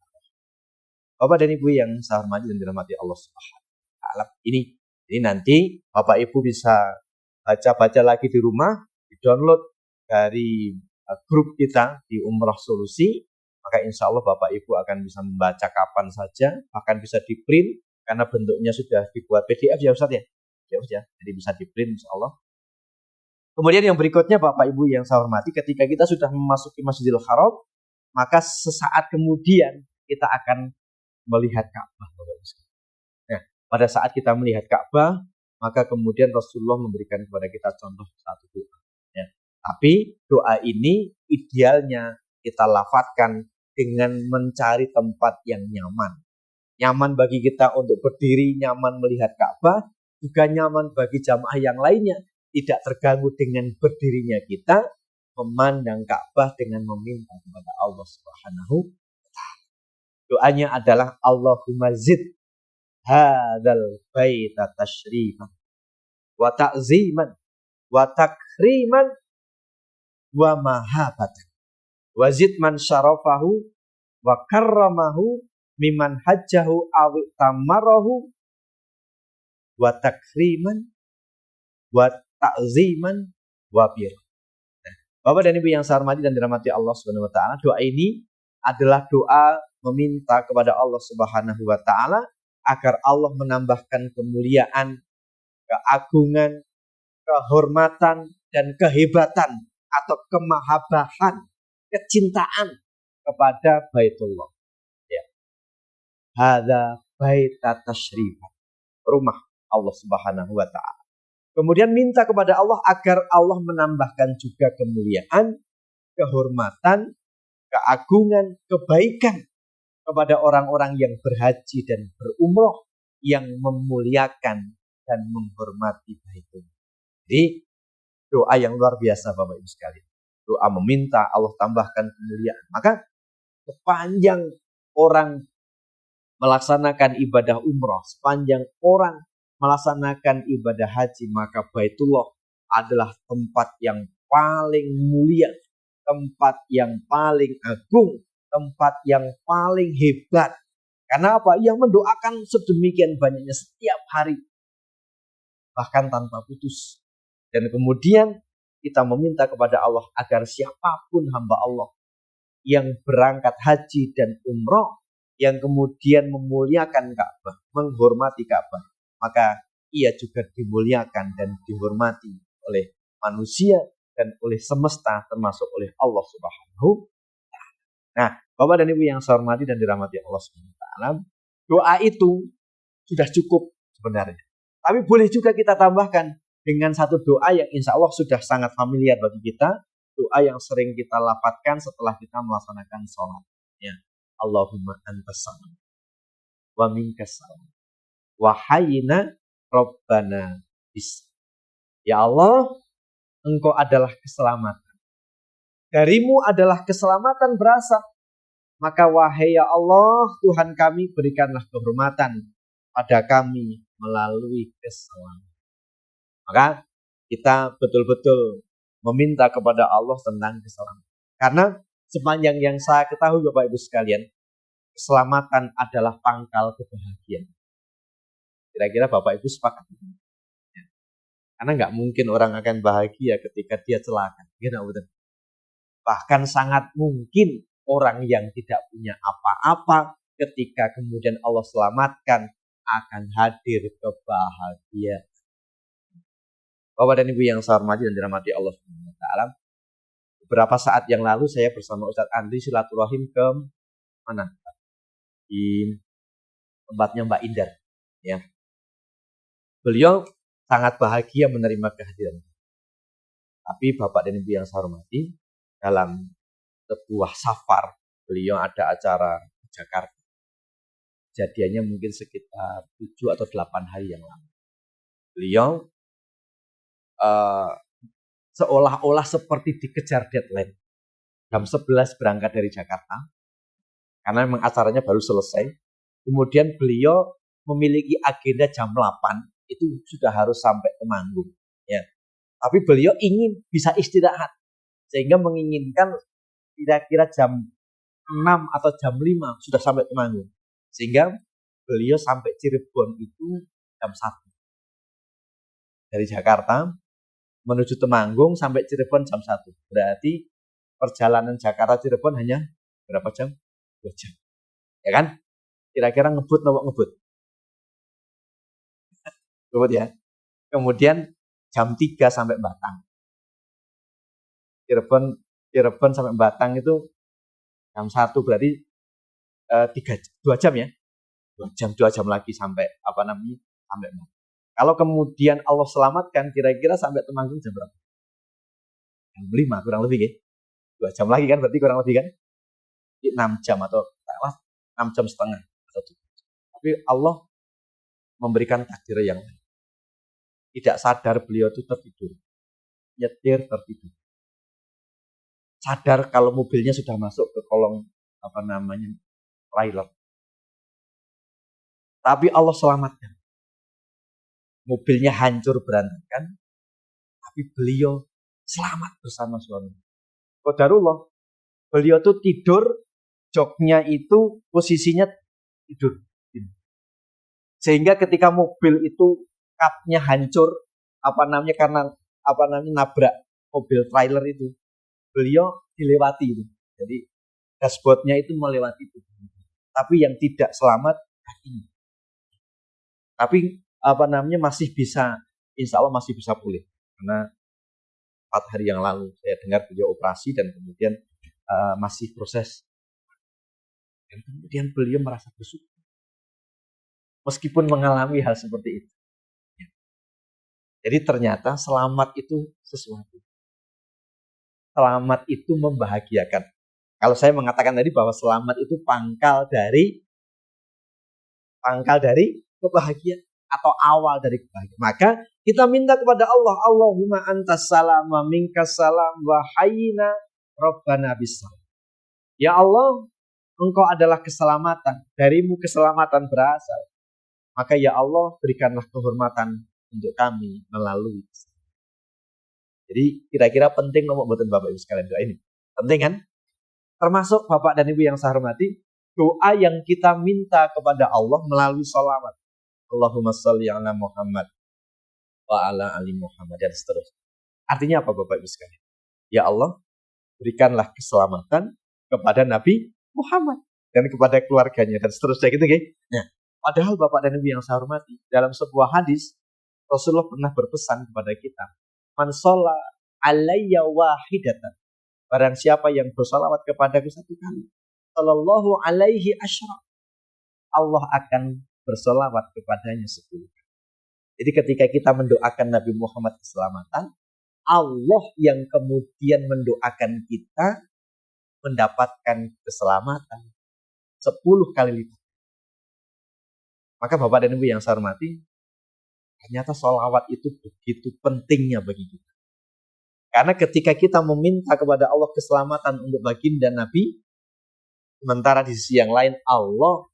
Bapak dan Ibu yang saya hormati dan dirahmati Allah Subhanahu wa taala. Ini nanti Bapak Ibu bisa baca-baca lagi di rumah, di-download dari grup kita di Umrah Solusi. Maka insya Allah Bapak Ibu akan bisa membaca kapan saja, bahkan bisa di-print karena bentuknya sudah dibuat PDF ya Ustaz ya. Ya, jadi bisa di-print insya Allah. Kemudian yang berikutnya Bapak Ibu yang saya hormati, ketika kita sudah memasuki Masjidil Haram, maka sesaat kemudian kita akan melihat Ka'bah. Nah, pada saat kita melihat Ka'bah, maka kemudian Rasulullah memberikan kepada kita contoh satu doa. Ya. Tapi doa ini idealnya kita lafadzkan dengan mencari tempat yang nyaman. Nyaman bagi kita untuk berdiri, nyaman melihat Ka'bah, juga nyaman bagi jamaah yang lainnya. Tidak terganggu dengan berdirinya kita, memandang Ka'bah dengan meminta kepada Allah Subhanahu. Doanya adalah Allahumma zid hadzal baita tasyrifan wa ta'ziman wa takriman wa mahabatan wa zid man syarafahu wa karramahu miman hajjahu awi tamarahu wa takriman wa ta'ziman wa bir. Bapak dan Ibu yang saya hormati dan dirahmati Allah Subhanahu wa taala, doa ini adalah doa meminta kepada Allah Subhanahu wa taala agar Allah menambahkan kemuliaan, keagungan, kehormatan dan kehebatan atau kemahabahan, kecintaan kepada Baitullah. Ya. Hadza baita tasyrifan, rumah Allah Subhanahu wa taala. Kemudian minta kepada Allah agar Allah menambahkan juga kemuliaan, kehormatan, keagungan, kebaikan kepada orang-orang yang berhaji dan berumroh yang memuliakan dan menghormati Baitullah. Jadi doa yang luar biasa Bapak Ibu sekalian. Doa meminta Allah tambahkan kemuliaan. Maka sepanjang orang melaksanakan ibadah umroh, sepanjang orang melaksanakan ibadah haji, maka Baitullah adalah tempat yang paling mulia, tempat yang paling agung, tempat yang paling hebat. Karena apa? Yang mendoakan sedemikian banyaknya setiap hari, bahkan tanpa putus. Dan kemudian kita meminta kepada Allah agar siapapun hamba Allah yang berangkat haji dan umroh, yang kemudian memuliakan Ka'bah, menghormati Ka'bah, maka ia juga dimuliakan dan dihormati oleh manusia dan oleh semesta, termasuk oleh Allah Subhanahu. Nah, Bapak dan Ibu yang saya hormati dan dirahmati Allah SWT, doa itu sudah cukup sebenarnya. Tapi boleh juga kita tambahkan dengan satu doa yang insya Allah sudah sangat familiar bagi kita, doa yang sering kita lafadzkan setelah kita melaksanakan sholat. Ya. Allahumma antas salam wa minkas salam wa hayyina rabbana bis. Ya Allah, Engkau adalah keselamatan. Darimu adalah keselamatan berasal. Maka wahai ya Allah, Tuhan kami, berikanlah kehormatan pada kami melalui keselamatan. Maka kita betul-betul meminta kepada Allah tentang keselamatan. Karena sepanjang yang saya ketahui Bapak Ibu sekalian, keselamatan adalah pangkal kebahagiaan. Kira-kira Bapak Ibu sepakat? Karena nggak mungkin orang akan bahagia ketika dia celaka. Bahkan sangat mungkin orang yang tidak punya apa-apa ketika kemudian Allah selamatkan akan hadir kebahagiaan. Bapak dan Ibu yang saya hormati dan dirahmati Allah SWT. Beberapa saat yang lalu saya bersama Ustadz Andri silaturahim ke mana? Di tempatnya Mbak Indar. Ya. Beliau sangat bahagia menerima kehadiran. Tapi Bapak dan Ibu yang saya hormati, dalam sebuah safar, beliau ada acara di Jakarta. Kejadiannya mungkin sekitar 7 atau 8 hari yang lalu. Beliau seolah-olah seperti dikejar deadline. Jam 11 berangkat dari Jakarta, karena memang acaranya baru selesai. Kemudian beliau memiliki agenda jam 8, itu sudah harus sampai Temanggung. Ya. Tapi beliau ingin bisa istirahat, sehingga menginginkan kira-kira jam 6 atau jam 5 sudah sampai Temanggung. Sehingga beliau sampai Cirebon itu jam 1. Dari Jakarta menuju Temanggung sampai Cirebon jam 1. Berarti perjalanan Jakarta-Cirebon hanya berapa jam? 2 jam. Ya kan? Kira-kira ngebut atau ngebut? Ngebut ya. Kemudian jam 3 sampai Batang. Cirebon sampai Batang itu jam 1, berarti 2 jam ya. 2 jam lagi sampai sampai Batang. Kalau kemudian Allah selamatkan, kira-kira sampai Temanggung jam berapa? Jam 5 kurang lebih ya. 2 jam lagi kan, berarti kurang lebih kan? 6 jam atau 6 jam setengah. Tapi Allah memberikan takdir yang lain. Tidak sadar beliau itu tertidur. Nyetir tertidur. Sadar kalau mobilnya sudah masuk ke kolong trailer. Tapi Allah selamatkan. Mobilnya hancur berantakan, tapi beliau selamat bersama suami. Qadarullah, beliau tuh tidur, joknya itu posisinya tidur. Sehingga ketika mobil itu kapnya hancur, karena nabrak mobil trailer itu, beliau dilewati itu. Jadi dashboardnya itu melewati itu. Tapi yang tidak selamat kakinya. Tapi masih bisa, insya Allah masih bisa pulih. Karena 4 hari yang lalu saya dengar beliau operasi dan kemudian masih proses. Dan kemudian beliau merasa bersyukur. Meskipun mengalami hal seperti itu. Jadi ternyata selamat itu sesuatu. Selamat itu membahagiakan. Kalau saya mengatakan tadi bahwa selamat itu pangkal dari kebahagiaan atau awal dari kebahagiaan. Maka kita minta kepada Allah, Allahumma antas salam wa minkas salam wa hayyina rabbana bisalam. Ya Allah, Engkau adalah keselamatan, darimu keselamatan berasal. Maka ya Allah, berikanlah kehormatan untuk kami melalui. Jadi kira-kira penting nomor buatan Bapak Ibu sekalian doa ini. Penting kan? Termasuk Bapak dan Ibu yang saya hormati, doa yang kita minta kepada Allah melalui sholawat. Allahumma sholli ala Muhammad wa ala ali Muhammad dan seterusnya. Artinya apa Bapak Ibu sekalian? Ya Allah, berikanlah keselamatan kepada Nabi Muhammad dan kepada keluarganya dan seterusnya gitu kan. Nah, padahal Bapak dan Ibu yang saya hormati, dalam sebuah hadis Rasulullah pernah berpesan kepada kita, man sholla alayya wahidatan, barang siapa yang bersalawat kepadaku 1 kali, sallallahu alaihi asyra, Allah akan bersalawat kepadanya 10 kali. Jadi ketika kita mendoakan Nabi Muhammad keselamatan, Allah yang kemudian mendoakan kita mendapatkan keselamatan. 10 kali lipat. Maka Bapak dan Ibu yang saya hormati, ternyata sholawat itu begitu pentingnya bagi kita. Karena ketika kita meminta kepada Allah keselamatan untuk baginda Nabi, sementara di sisi yang lain Allah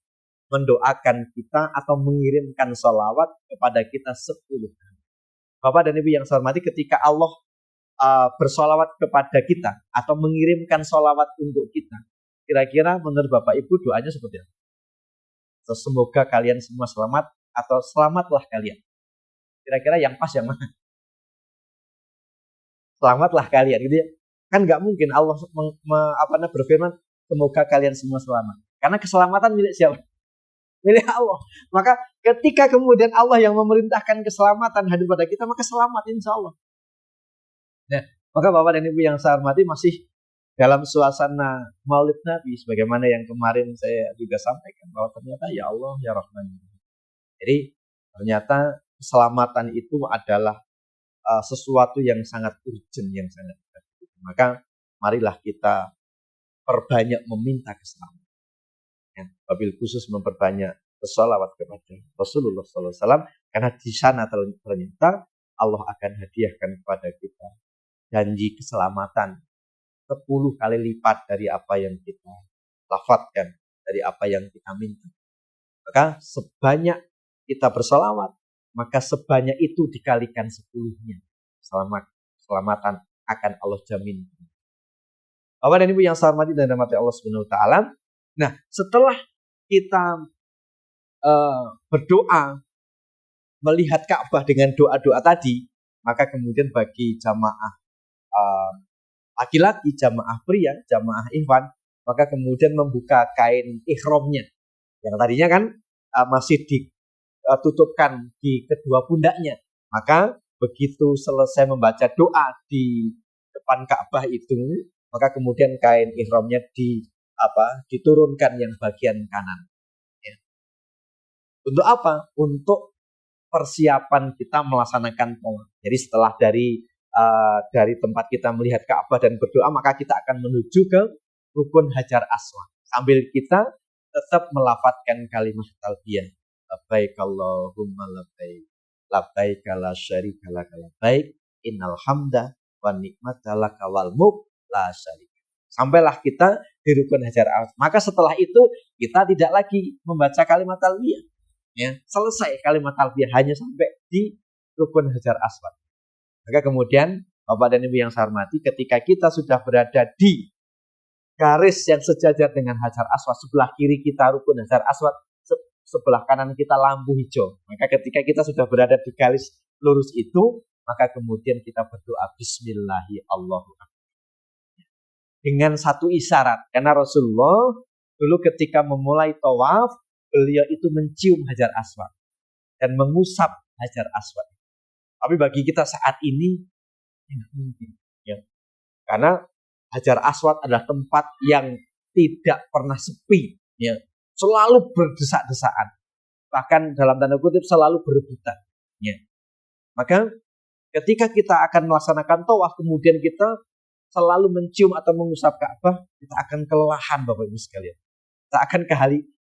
mendoakan kita atau mengirimkan sholawat kepada kita 10 kali. Bapak dan Ibu yang saya hormati, ketika Allah bersolawat kepada kita atau mengirimkan sholawat untuk kita, kira-kira menurut Bapak Ibu doanya seperti apa? Semoga kalian semua selamat atau selamatlah kalian. Kira-kira yang pas yang mana? Selamatlah kalian, gitu ya. Kan nggak mungkin Allah berfirman semoga kalian semua selamat. Karena keselamatan milik siapa? Milik Allah. Maka ketika kemudian Allah yang memerintahkan keselamatan hadir pada kita, maka selamat insya Allah. Nah, maka Bapak dan Ibu yang saya hormati, masih dalam suasana Maulid Nabi, sebagaimana yang kemarin saya juga sampaikan, bahwa ternyata ya Allah ya Rahman. Jadi ternyata keselamatan itu adalah sesuatu yang sangat urgent, yang sangat urgent. Maka marilah kita perbanyak meminta keselamatan. Ya, wabil khusus memperbanyak bersolawat kepada Rasulullah SAW, karena di sana ternyata Allah akan hadiahkan kepada kita janji keselamatan 10 kali lipat dari apa yang kita lafadzkan, dari apa yang kita minta. Maka sebanyak kita bersolawat, maka sebanyak itu dikalikan 10-nya. Keselamatan akan Allah jamin. Bapak dan Ibu yang saya hormati dan dirahmati Allah Subhanahu wa taala. Nah, setelah kita berdoa melihat Ka'bah dengan doa-doa tadi, maka kemudian bagi jamaah laki-laki, jamaah pria, jamaah ikhwan, maka kemudian membuka kain ihramnya yang tadinya kan masih ditutupkan di kedua pundaknya. Maka begitu selesai membaca doa di depan Ka'bah itu, maka kemudian kain ihramnya diturunkan yang bagian kanan. Ya. Untuk apa? Untuk persiapan kita melaksanakan tawaf. Jadi setelah dari tempat kita melihat Ka'bah dan berdoa, maka kita akan menuju ke rukun Hajar Aswad. Sambil kita tetap melafadzkan kalimat talbiyah. Labbaik Allahumma labbaik. Labbaik la syarika lak labbaik. Innal hamda wan ni'mata lak wal mulk la syarika. Sampailah kita di rukun Hajar Aswad. Maka setelah itu kita tidak lagi membaca kalimat talbiyah. Ya, selesai kalimat talbiyah hanya sampai di rukun Hajar Aswad. Maka kemudian Bapak dan Ibu yang saya hormati, ketika kita sudah berada di garis yang sejajar dengan Hajar Aswad, sebelah kiri kita rukun Hajar Aswad, sebelah kanan kita lampu hijau. Maka ketika kita sudah berada di garis lurus itu, maka kemudian kita berdoa Bismillahi Allahu Akbar. Dengan satu isyarat, karena Rasulullah dulu ketika memulai tawaf, beliau itu mencium Hajar Aswad dan mengusap Hajar Aswad. Tapi bagi kita saat ini tidak mungkin, ya. Karena Hajar Aswad adalah tempat yang tidak pernah sepi, ya. Selalu berdesak-desakan, bahkan dalam tanda kutip selalu berebutan, ya. Maka ketika kita akan melaksanakan tawaf, kemudian kita selalu mencium atau mengusap Ka'bah, kita akan kelelahan, Bapak Ibu sekalian. Kita akan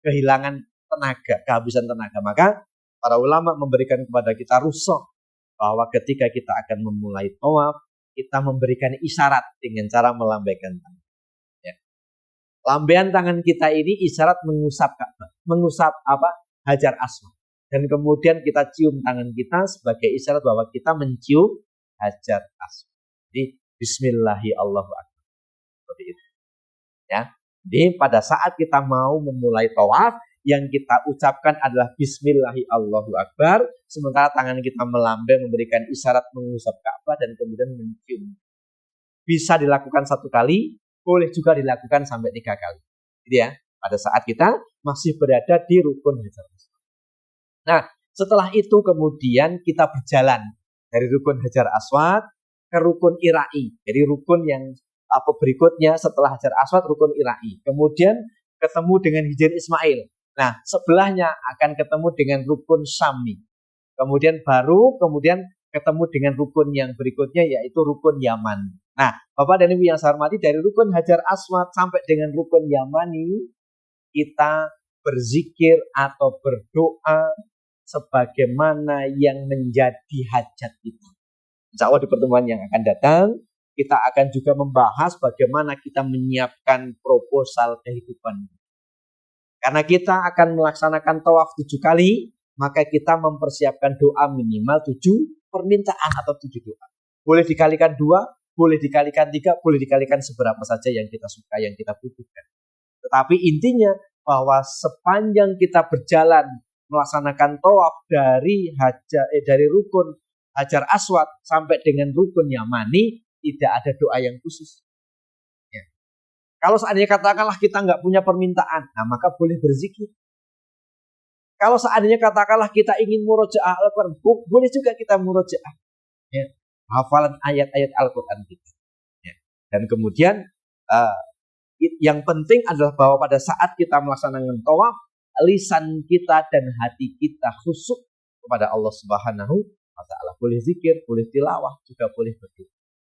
kehilangan tenaga, kehabisan tenaga. Maka para ulama memberikan kepada kita rukhsah bahwa ketika kita akan memulai tawaf, kita memberikan isyarat dengan cara melambaikan tangan. Ya. Lambaian tangan kita ini isyarat mengusap Ka'bah, mengusap Hajar Aswad. Dan kemudian kita cium tangan kita sebagai isyarat bahwa kita mencium Hajar Aswad. Jadi Bismillahi Allahu Akbar. Seperti itu. Ya. Jadi pada saat kita mau memulai tawaf, yang kita ucapkan adalah Bismillahi Allahu Akbar, sementara tangan kita melambai memberikan isyarat mengusap Ka'bah dan kemudian mencium. Bisa dilakukan 1 kali, boleh juga dilakukan sampai 3 kali. Jadi ya, pada saat kita masih berada di rukun Hajar Aswad. Nah, setelah itu kemudian kita berjalan dari rukun Hajar Aswad ke rukun Ira'i. Jadi rukun yang berikutnya setelah Hajar Aswad, rukun Ira'i. Kemudian ketemu dengan Hijr Ismail. Nah, sebelahnya akan ketemu dengan rukun Syami. Kemudian ketemu dengan rukun yang berikutnya, yaitu rukun Yamani. Nah, Bapak dan Ibu yang saya hormati, dari rukun Hajar Aswad sampai dengan rukun Yamani, kita berzikir atau berdoa sebagaimana yang menjadi hajat kita. Insya Allah di pertemuan yang akan datang, kita akan juga membahas bagaimana kita menyiapkan proposal kehidupan. Karena kita akan melaksanakan tawaf 7 kali, maka kita mempersiapkan doa minimal 7 permintaan atau 7 doa. Boleh dikalikan 2, boleh dikalikan 3, boleh dikalikan seberapa saja yang kita suka, yang kita butuhkan. Tetapi intinya bahwa sepanjang kita berjalan melaksanakan tawaf dari rukun Hajar Aswad sampai dengan rukun Yamani, tidak ada doa yang khusus. Ya. Kalau seandainya katakanlah kita nggak punya permintaan, nah maka boleh berzikir. Kalau seandainya katakanlah kita ingin murojaah Al-Quran, boleh juga kita murojaah. Ya. Hafalan ayat-ayat Al-Quran kita. Ya. Dan kemudian yang penting adalah bahwa pada saat kita melaksanakan tawaf, lisan kita dan hati kita khusyuk kepada Allah Subhanahu wa Ta'ala. Boleh zikir, boleh tilawah, juga boleh berdoa.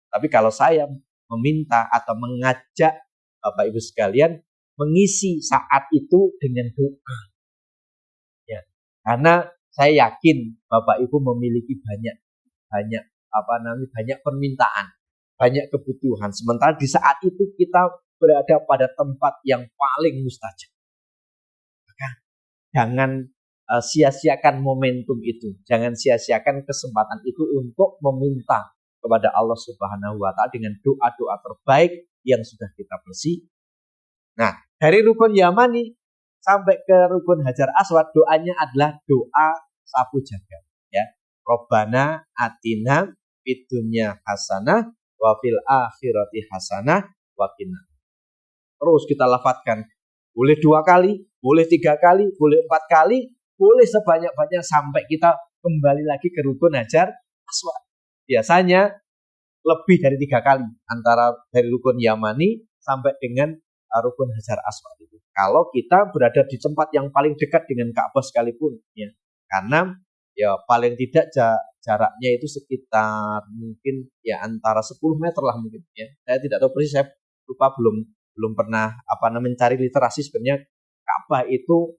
Tapi kalau saya meminta atau mengajak Bapak Ibu sekalian mengisi saat itu dengan doa. Ya. Karena saya yakin Bapak Ibu memiliki banyak permintaan, banyak kebutuhan. Sementara di saat itu kita berada pada tempat yang paling mustajab. Maka jangan sia-siakan momentum itu. Jangan sia-siakan kesempatan itu untuk meminta kepada Allah Subhanahu wa Ta'ala dengan doa-doa terbaik yang sudah kita bersih. Nah, dari rukun Yamani sampai ke rukun Hajar Aswad, doanya adalah doa sapu jagat. Ya, Robbana atina fid dunya hasanah wa fil akhirati hasanah wa qina. Terus kita lafadzkan. Boleh 2 kali, boleh 3 kali, boleh 4 kali, boleh sebanyak-banyak sampai kita kembali lagi ke rukun Hajar Aswad. Biasanya lebih dari 3 kali antara dari rukun Yamani sampai dengan rukun Hajar Aswad itu. Kalau kita berada di tempat yang paling dekat dengan Ka'bah sekalipun, ya, karena ya paling tidak jaraknya itu sekitar mungkin ya antara 10 meter lah mungkin. Ya, saya tidak tahu persis, saya lupa belum pernah mencari literasi sebenarnya Ka'bah itu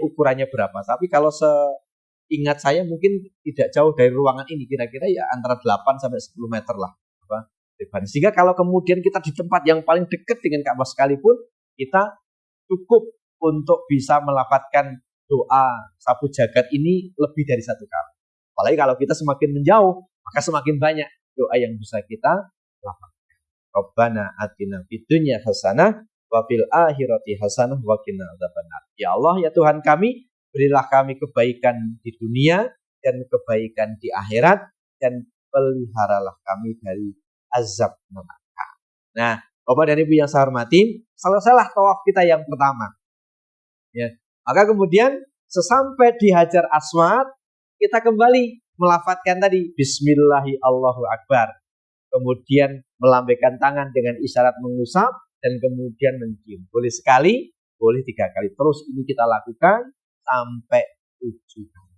ukurannya berapa. Tapi kalau seingat saya mungkin tidak jauh dari ruangan ini, kira-kira ya antara 8 sampai 10 meter lah. Sehingga kalau kemudian kita di tempat yang paling dekat dengan Ka'bah sekalipun, kita cukup untuk bisa melafadzkan doa sapu jagat ini lebih dari 1 kali. Apalagi kalau kita semakin menjauh, maka semakin banyak doa yang bisa kita lafadzkan. Rabbana atina fid dunya hasanah wa fil akhirati hasanah wa qina adzabannar. Ya Allah, ya Tuhan kami, berilah kami kebaikan di dunia dan kebaikan di akhirat, dan peliharalah kami dari azab neraka. Nah, Bapak dan Ibu yang saya hormati, selesailah tawaf kita yang pertama. Ya. Maka kemudian sesampai di Hajar Aswad, kita kembali melafadzkan tadi Bismillahi Allahu Akbar. Kemudian melambaikan tangan dengan isyarat mengusap dan kemudian mencium. Boleh sekali, boleh 3 kali. Terus ini kita lakukan sampai 7 kali.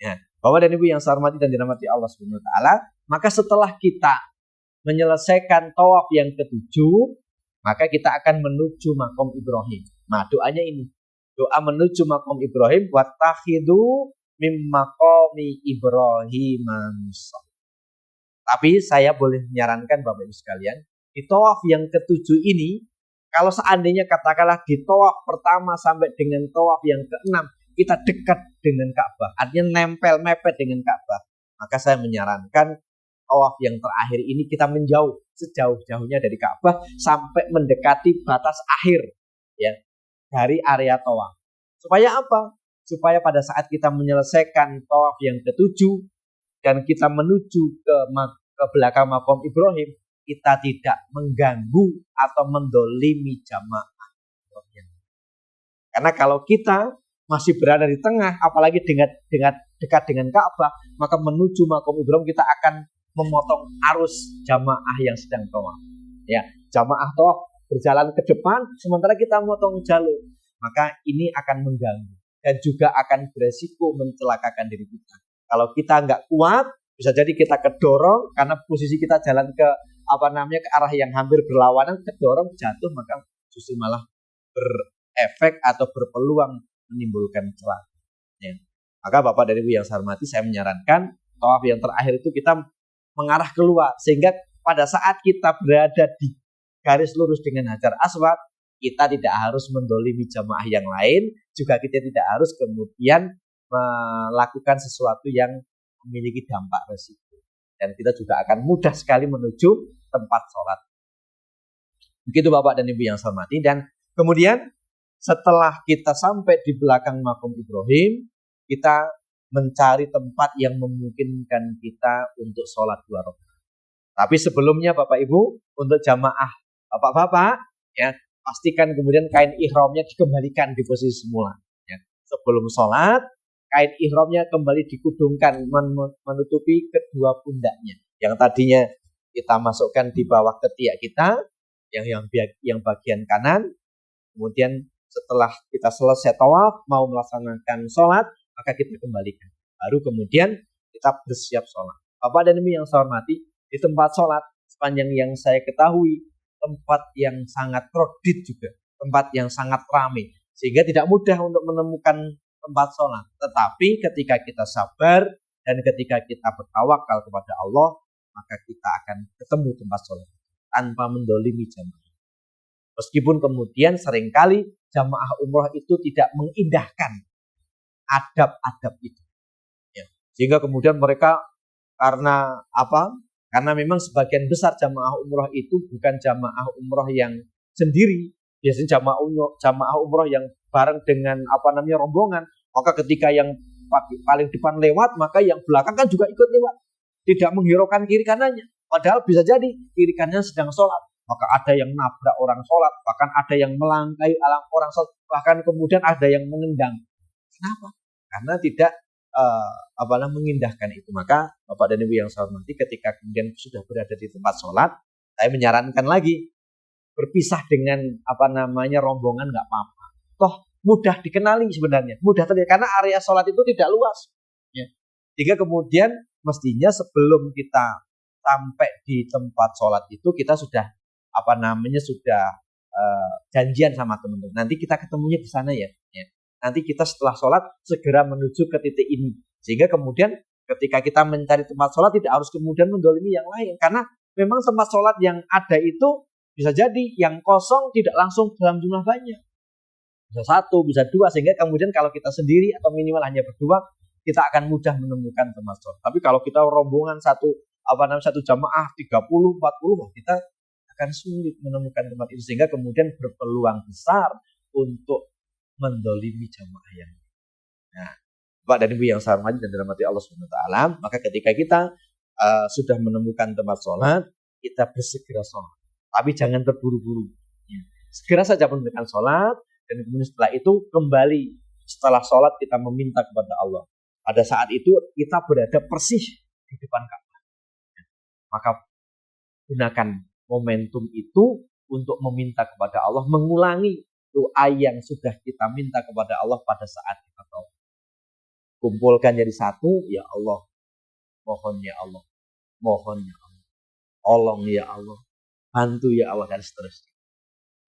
Ya. Bapak dan Ibu yang saya hormati dan dirahmati Allah Subhanahu wa Ta'ala, maka setelah kita menyelesaikan tawaf yang ke-7, maka kita akan menuju Maqam Ibrahim. Nah, doanya ini. Doa menuju Maqam Ibrahim, wattakhidu mim maqami Ibrahim musalla. Tapi saya boleh menyarankan Bapak Ibu sekalian, di tawaf yang ke-7 ini, kalau seandainya katakanlah di tawaf pertama sampai dengan tawaf yang ke-6 kita dekat dengan Ka'bah, artinya nempel mepet dengan Ka'bah, maka saya menyarankan tawaf yang terakhir ini kita menjauh sejauh-jauhnya dari Ka'bah sampai mendekati batas akhir, ya, dari area tawaf. Supaya apa? Supaya pada saat kita menyelesaikan tawaf yang ke-7 dan kita menuju ke belakang Maqam Ibrahim, kita tidak mengganggu atau mendolimi jamaah. Karena kalau kita masih berada di tengah, apalagi dekat dengan Ka'bah, maka menuju Maqam Ibrahim kita akan memotong arus jamaah yang sedang tawaf. Ya, jamaah tawaf berjalan ke depan, sementara kita memotong jalur, maka ini akan mengganggu dan juga akan beresiko mencelakakan diri kita. Kalau kita nggak kuat, bisa jadi kita kedorong karena posisi kita jalan ke arah yang hampir berlawanan, kedorong jatuh, maka justru malah berefek atau berpeluang menimbulkan celaka. Ya. Maka Bapak dan Ibu yang saya hormati, saya menyarankan tawaf yang terakhir itu kita mengarah keluar, sehingga pada saat kita berada di garis lurus dengan Hajar Aswad, kita tidak harus mendolimi jamaah yang lain, juga kita tidak harus kemudian melakukan sesuatu yang memiliki dampak resiko. Dan kita juga akan mudah sekali menuju tempat sholat. Begitu Bapak dan Ibu yang saya hormati. Dan kemudian setelah kita sampai di belakang makam Ibrahim, kita mencari tempat yang memungkinkan kita untuk sholat 2 rakaat. Tapi sebelumnya Bapak Ibu, untuk jamaah Bapak-bapak, ya, pastikan kemudian kain ihramnya dikembalikan di posisi semula. Ya. Sebelum sholat, kain ihramnya kembali dikudungkan menutupi kedua pundaknya. Yang tadinya kita masukkan di bawah ketiak kita, yang bagian kanan. Kemudian setelah kita selesai tawaf, mau melaksanakan sholat, maka kita kembalikan. Baru kemudian kita bersiap sholat. Bapak dan Ibu yang saya hormati, di tempat sholat, sepanjang yang saya ketahui, tempat yang sangat krodit juga, tempat yang sangat ramai, sehingga tidak mudah untuk menemukan tempat sholat. Tetapi ketika kita sabar dan ketika kita bertawakal kepada Allah, maka kita akan ketemu tempat sholat tanpa mendolimi jamaah. Meskipun kemudian seringkali jamaah umroh itu tidak mengindahkan adab-adab itu, ya. Sehingga kemudian mereka karena apa? Karena memang sebagian besar jamaah umroh itu bukan jamaah umroh yang sendiri, biasanya jamaah umroh yang bareng dengan rombongan. Maka ketika yang paling depan lewat, maka yang belakang kan juga ikut lewat, tidak menghiraukan kiri kanannya. Padahal bisa jadi kiri kanannya sedang sholat, maka ada yang nabrak orang sholat, bahkan ada yang melangkai orang sholat, bahkan kemudian ada yang menendang. Kenapa? Karena tidak mengindahkan itu. Maka Bapak dan Ibu yang saya hormati, ketika kemudian sudah berada di tempat sholat, saya menyarankan lagi berpisah dengan rombongan nggak apa-apa. Toh mudah dikenali sebenarnya, mudah terlihat karena area sholat itu tidak luas. Ya. Sehingga kemudian mestinya sebelum kita sampai di tempat sholat itu kita sudah janjian sama teman-teman. Nanti kita ketemunya di sana ya. Nanti kita setelah sholat segera menuju ke titik ini. Sehingga kemudian ketika kita mencari tempat sholat tidak harus kemudian mendolimi yang lain. Karena memang tempat sholat yang ada itu bisa jadi yang kosong tidak langsung dalam jumlah banyak. Bisa 1, bisa 2. Sehingga kemudian kalau kita sendiri atau minimal hanya berdua, kita akan mudah menemukan tempat sholat. Tapi kalau kita rombongan satu jamaah 30, 40, kita akan sulit menemukan tempat itu. Sehingga kemudian berpeluang besar untuk mendolimi jamaah yang lain. Nah, Bapak dan Ibu yang saya hormati dan dirahmati Allah SWT, maka ketika kita sudah menemukan tempat sholat, kita bersegera sholat. Tapi jangan terburu-buru. Ya. Segera saja menunaikan sholat, dan kemudian setelah itu kembali setelah sholat kita meminta kepada Allah. Pada saat itu kita berada persis di depan Ka'bah. Ya. Maka gunakan momentum itu untuk meminta kepada Allah, mengulangi doa yang sudah kita minta kepada Allah pada saat kita tahu. Kumpulkan jadi satu, ya Allah, mohon ya Allah, mohon ya Allah, tolong ya Allah, bantu ya Allah, dan seterusnya.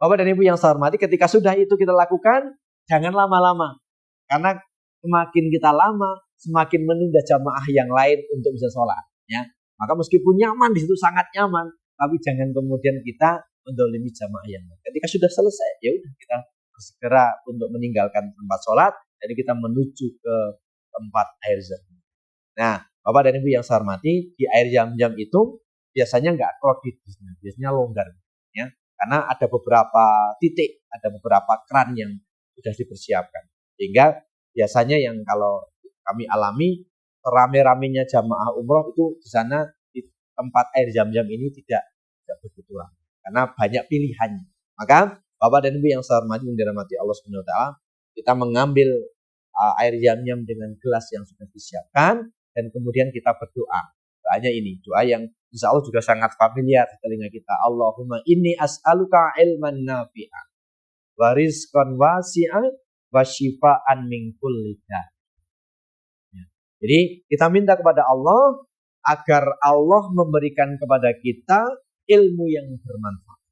Bapak dan Ibu yang saya hormati, ketika sudah itu kita lakukan, jangan lama-lama. Karena semakin kita lama, semakin menunda jamaah yang lain untuk bisa sholat. Ya. Maka meskipun nyaman, di situ sangat nyaman, tapi jangan kemudian kita mendolimi jamaah yang lain. Ketika sudah selesai, ya udah kita segera untuk meninggalkan tempat sholat, jadi kita menuju ke tempat air zam-zam. Nah, Bapak dan Ibu yang saya hormati, di air zam-zam itu biasanya nggak krodit, biasanya longgar, ya, karena ada beberapa titik, ada beberapa keran yang sudah dipersiapkan, sehingga biasanya yang kalau kami alami rame-ramenya jamaah umroh itu di sana di tempat air zam-zam ini tidak begitu lama. Karena banyak pilihannya. Maka Bapak dan Ibu yang saya hormati dan dirahmati Allah Subhanahu wa taala, kita mengambil air zam-zam dengan gelas yang sudah disiapkan dan kemudian kita berdoa. Doanya ini, doa yang insya Allah juga sangat familiar di telinga kita. Allahumma inni as'aluka ilman nafi'an wa rizqan wasi'an wa syifaan min kulli da'. Jadi kita minta kepada Allah agar Allah memberikan kepada kita ilmu yang bermanfaat,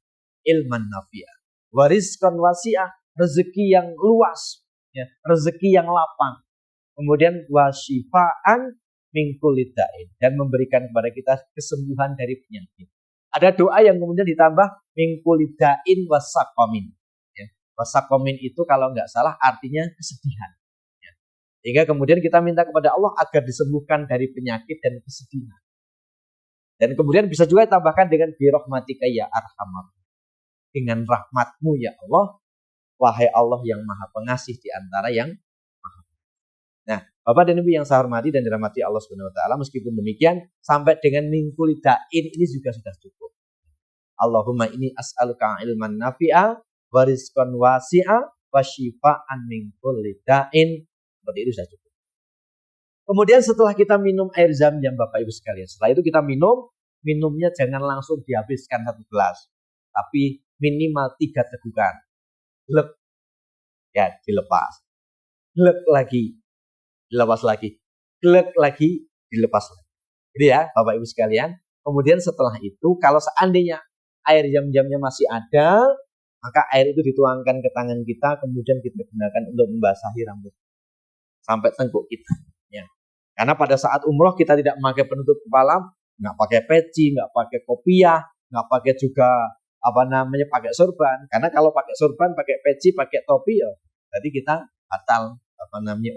ilman nafi'ah, wa rizqan wasi'ah, rezeki yang luas, ya, rezeki yang lapang. Kemudian wasyifaan min kulli da'in, dan memberikan kepada kita kesembuhan dari penyakit. Ada doa yang kemudian ditambah min kulli da'in wasaqamin. Ya, wasaqamin itu kalau nggak salah artinya kesedihan. Ya. Sehingga kemudian kita minta kepada Allah agar disembuhkan dari penyakit dan kesedihan. Dan kemudian bisa juga ditambahkan dengan birahmatika ya arhamar. Dengan rahmatmu ya Allah, wahai Allah yang maha pengasih di antara yang maha. Nah, Bapak dan Ibu yang saya hormati dan dirahmati Allah Subhanahu wa taala, meskipun demikian sampai dengan min kulli da'in ini juga sudah cukup. Allahumma ini as'aluka ilman nafi'a wa rizqan wasi'a wa syifaan min kulli da'in. Seperti itu sudah cukup. Kemudian setelah kita minum air zam-zam Bapak Ibu sekalian, setelah itu kita minumnya jangan langsung dihabiskan 1 gelas, tapi minimal 3 tegukan. Glek, ya dilepas. Glek lagi, dilepas lagi. Glek lagi, dilepas lagi. Gitu ya Bapak Ibu sekalian. Kemudian setelah itu kalau seandainya air zam-zamnya masih ada, maka air itu dituangkan ke tangan kita, kemudian kita gunakan untuk membasahi rambut sampai tengkuk kita. Ya. Karena pada saat umroh kita tidak memakai penutup kepala, nggak pakai peci, nggak pakai kopiah, nggak pakai juga pakai sorban. Karena kalau pakai sorban, pakai peci, pakai topi, ya jadi kita batal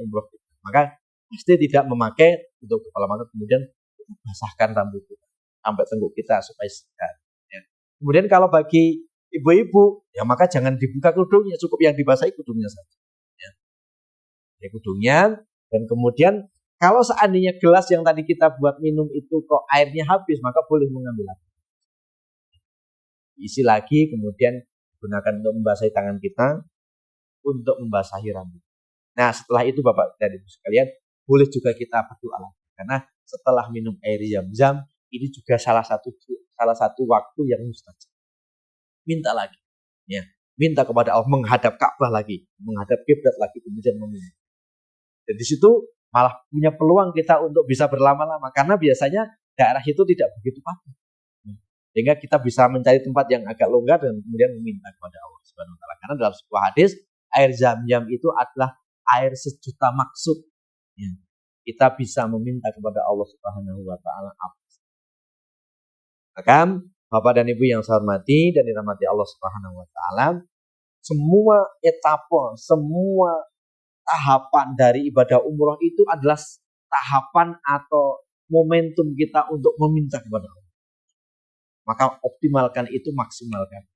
umroh kita. Maka pasti tidak memakai penutup kepala, maka kemudian kita basahkan rambut kita sampai tengkuk kita supaya segar. Ya. Kemudian kalau bagi ibu-ibu, ya maka jangan dibuka kudungnya, cukup yang dibasahi kudungnya saja. Ya, kudungnya, dan kemudian kalau seandainya gelas yang tadi kita buat minum itu kok airnya habis, maka boleh mengambil lagi. Isi lagi, kemudian gunakan untuk membasahi tangan kita, untuk membasahi rambut. Nah, setelah itu Bapak dan Ibu sekalian, boleh juga kita berdoa lagi. Karena setelah minum air zam-zam, ini juga salah satu waktu yang mustajab. Minta lagi. Ya, minta kepada Allah, menghadap Ka'bah lagi, menghadap kiblat lagi, kemudian meminta. Dan di situ malah punya peluang kita untuk bisa berlama-lama, karena biasanya daerah itu tidak begitu padat. Sehingga kita bisa mencari tempat yang agak longgar dan kemudian meminta kepada Allah Subhanahu wa taala. Karena dalam sebuah hadis, air zam-zam itu adalah air sejuta maksud. Ya. Kita bisa meminta kepada Allah Subhanahu wa taala apa. Maka Bapak dan Ibu yang saya hormati dan dirahmati Allah Subhanahu wa taala, semua etapa, semua tahapan dari ibadah umroh itu adalah tahapan atau momentum kita untuk meminta kepada Allah. Maka optimalkan itu, maksimalkan.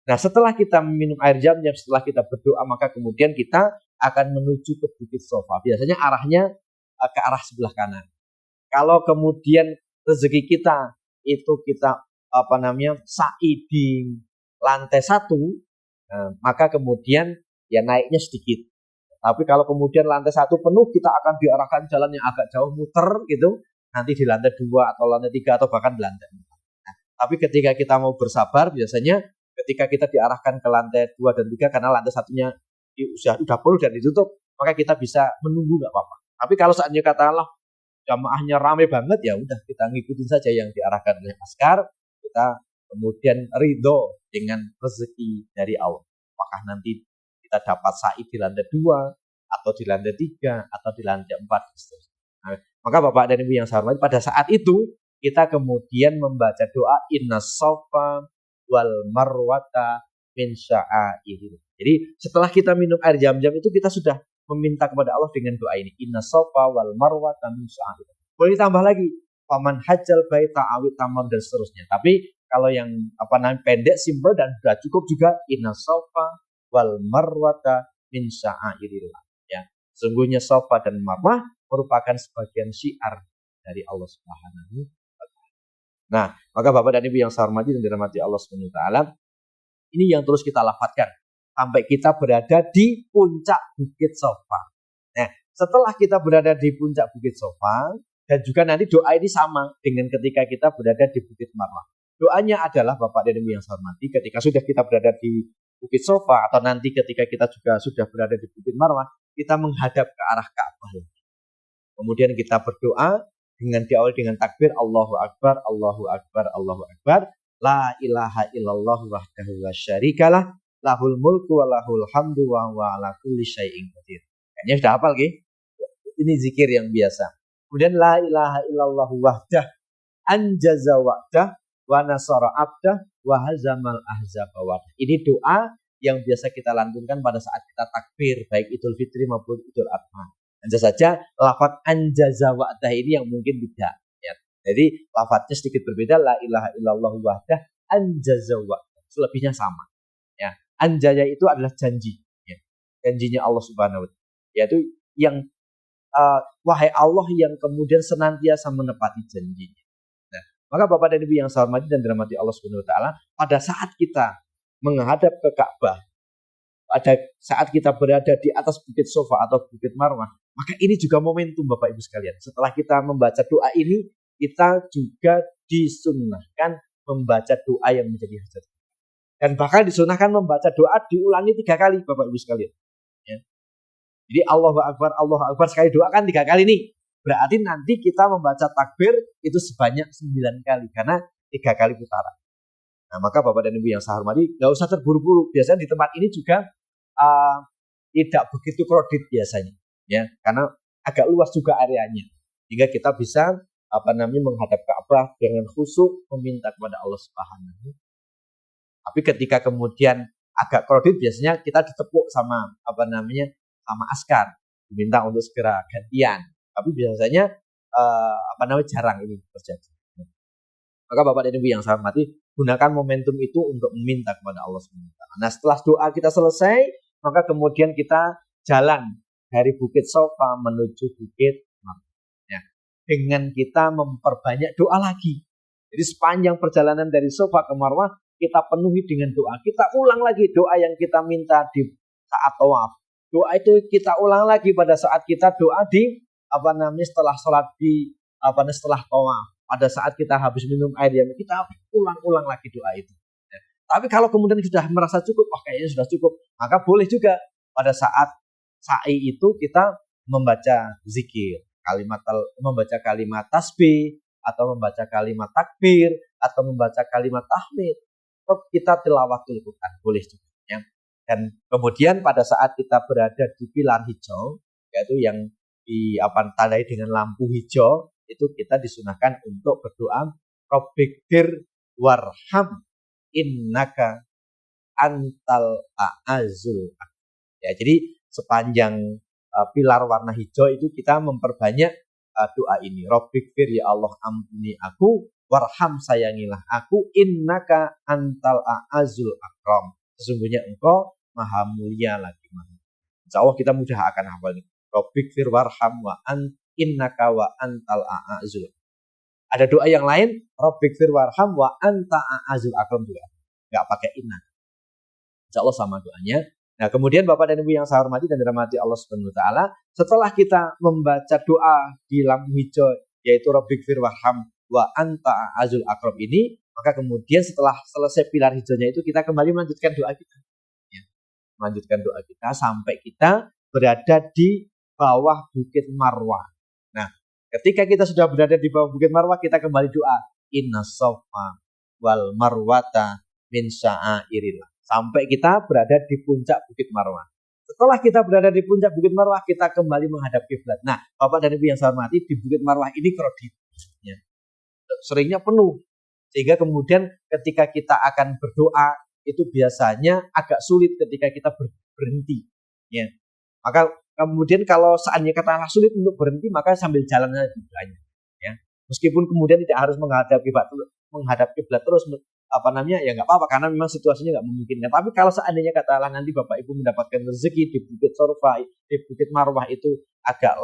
Nah, setelah kita minum air zam-zam, setelah kita berdoa, maka kemudian kita akan menuju ke Bukit Sofa. Biasanya arahnya ke arah sebelah kanan. Kalau kemudian rezeki kita itu kita sa'i di lantai 1, maka kemudian ya naiknya sedikit. Tapi kalau kemudian lantai 1 penuh, kita akan diarahkan jalan yang agak jauh, muter gitu. Nanti di lantai 2 atau lantai 3 atau bahkan di lantai 4. Nah, tapi ketika kita mau bersabar, biasanya ketika kita diarahkan ke lantai 2 dan 3 karena lantai 1-nya sudah penuh dan ditutup, maka kita bisa menunggu nggak apa-apa. Tapi kalau seandainya katakanlah jamaahnya ramai banget, ya udah kita ngikutin saja yang diarahkan oleh askar. Kita kemudian ridho dengan rezeki dari Allah. Apakah nanti kita dapat sa'i di lantai 2 atau di lantai 3 atau di lantai 4. Nah, maka Bapak dan Ibu yang saya hormati, pada saat itu kita kemudian membaca doa innas safa wal marwata min sya'airillah. Jadi setelah kita minum air zam-zam itu kita sudah meminta kepada Allah dengan doa ini, innas safa wal marwata min sya'airillah. Boleh tambah lagi, paman hajjal baita awit tamar dan seterusnya. Tapi kalau yang pendek, simpel dan sudah cukup juga innas safa wal marwata min sya'airillah. Ya, sungguhnya Safa dan Marwah merupakan sebagian syiar dari Allah Subhanahu wa taala. Nah, maka Bapak dan Ibu yang saya hormati dan dirahmati Allah Subhanahu wa taala, ini yang terus kita lafadzkan sampai kita berada di puncak Bukit Safa. Nah, setelah kita berada di puncak Bukit Safa, dan juga nanti doa ini sama dengan ketika kita berada di Bukit Marwah. Doanya adalah Bapak dan Ibu yang saya hormati, ketika sudah kita berada di Bukit Safa atau nanti ketika kita juga sudah berada di Bukit Marwah, kita menghadap ke arah Ka'bah. Kemudian kita berdoa dengan diawali dengan takbir Allahu Akbar, Allahu Akbar, Allahu Akbar, la ilaha illallah wahdahu la syarikalah, lahul mulku wa lahul hamdu wa huwa ala kulli syai'in qadir. Kayaknya sudah hafal nggih? Ini zikir yang biasa. Kemudian la ilaha illallah wahdah anjaza wa'dah wa nasara abdah wa hazamal ahzaba wa'dah. Ini doa yang biasa kita lantunkan pada saat kita takbir, baik Idul Fitri maupun Idul Adha. Hanya saja lafaz anjaza wa'dah ini yang mungkin tidak. Ya. Jadi lafaznya sedikit berbeda. La ilaha illallah wahdah anjaza wa'dah. Selebihnya sama. Ya. Anjaya itu adalah janji. Ya. Janjinya Allah Subhanahu wa Ta'ala. Yaitu yang wahai Allah yang kemudian senantiasa menepati janjinya. Nah, maka Bapak dan Ibu yang saya hormati dan dirahmati Allah Subhanahu wa Ta'ala, pada saat kita menghadap ke Ka'bah, pada saat kita berada di atas bukit Sofa atau bukit Marwah, maka ini juga momentum Bapak Ibu sekalian. Setelah kita membaca doa ini, kita juga disunnahkan membaca doa yang menjadi hajat. Dan bahkan disunnahkan membaca doa diulangi 3 kali Bapak Ibu sekalian. Ya. Jadi Allahu Akbar sekali doakan 3 kali nih. Berarti nanti kita membaca takbir itu sebanyak 9 kali. Karena 3 kali putaran. Nah maka Bapak dan Ibu yang saya hormati, gak usah terburu-buru. Biasanya di tempat ini juga tidak begitu kredit biasanya. Ya, karena agak luas juga areanya. Hingga kita bisa menghadap Ka'bah dengan khusyuk meminta kepada Allah Subhanahu. Tapi ketika kemudian agak kredit biasanya kita ditepuk sama sama askar, diminta untuk segera gantian. Tapi biasanya jarang ini terjadi. Maka Bapak dan Ibu yang saya hormati, gunakan momentum itu untuk meminta kepada Allah SWT. Nah setelah doa kita selesai, maka kemudian kita jalan dari Bukit Sofa menuju Bukit Marwah. Ya. Dengan kita memperbanyak doa lagi. Jadi sepanjang perjalanan dari Sofa ke Marwah, kita penuhi dengan doa. Kita ulang lagi doa yang kita minta di saat tawaf. Doa itu kita ulang lagi pada saat kita doa di setelah sholat setelah tawaf. Pada saat kita habis minum air yang kita ulang-ulang lagi doa itu. Ya. Tapi kalau kemudian sudah merasa cukup, kayaknya sudah cukup, maka boleh juga pada saat sa'i itu kita membaca zikir, membaca kalimat tasbih atau membaca kalimat takbir atau membaca kalimat tahmid. Atau kita tilawatul Quran, boleh juga. Ya. Dan kemudian pada saat kita berada di pilar hijau, yaitu yang ditandai dengan lampu hijau, itu kita disunahkan untuk berdoa Rabbikfir warham innaka antal a'azul. Ya, jadi sepanjang pilar warna hijau itu kita memperbanyak doa ini. Rabbikfir, ya Allah ampuni aku, warham sayangilah aku, innaka antal a'azul akram. Sesungguhnya engkau maha mulia lagi maha. Insyaallah kita mudah akan hafal ini. Rabbikfir warham wa innaka wa antal a'azul. Ada doa yang lain, Rabbikfir warham wa anta a'azul akram juga. Enggak pakai inna. Insyaallah sama doanya. Nah, kemudian Bapak dan Ibu yang saya hormati dan dirahmati Allah Subhanahu wa Ta'ala, setelah kita membaca doa di lampu hijau yaitu Rabbikfir warham wa anta a'azul akram ini, maka kemudian setelah selesai pilar hijaunya itu kita kembali melanjutkan doa kita. Ya. Melanjutkan doa kita sampai kita berada di bawah Bukit Marwah. Nah, ketika kita sudah berada di bawah Bukit Marwah, kita kembali doa inna sofa wal marwata min sya'airillah. Sampai kita berada di puncak Bukit Marwah. Setelah kita berada di puncak Bukit Marwah, kita kembali menghadap kiblat. Nah, Bapak dan Ibu yang saya hormati, di Bukit Marwah ini kredit. Ya. Seringnya penuh. Sehingga kemudian ketika kita akan berdoa, itu biasanya agak sulit ketika kita berhenti. Ya. Maka kemudian kalau seandainya katakanlah sulit untuk berhenti, maka sambil jalan saja doanya. Ya. Meskipun kemudian tidak harus menghadap kiblat terus, ya nggak apa-apa karena memang situasinya nggak memungkinkan. Tapi kalau seandainya katakanlah nanti Bapak Ibu mendapatkan rezeki di Bukit Sofa, di Bukit Marwah itu agak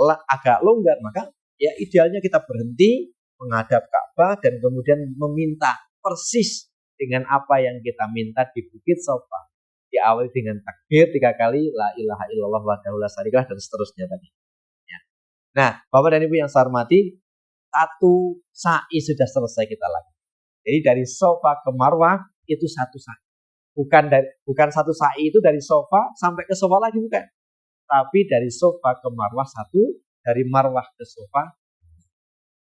longgar, maka ya idealnya kita berhenti menghadap Ka'bah dan kemudian meminta persis dengan apa yang kita minta di Bukit Sofa. Diawali dengan takbir 3 kali, la ilaha illallah wahdahu la syarikalah, dan seterusnya tadi. Ya. Nah, Bapak dan Ibu yang saya hormati, satu sa'i sudah selesai kita lakukan. Jadi dari Sofa ke Marwah itu satu sa'i. Bukan satu sa'i itu dari Sofa sampai ke Sofa lagi, bukan. Tapi dari Sofa ke Marwah satu, dari Marwah ke Sofa.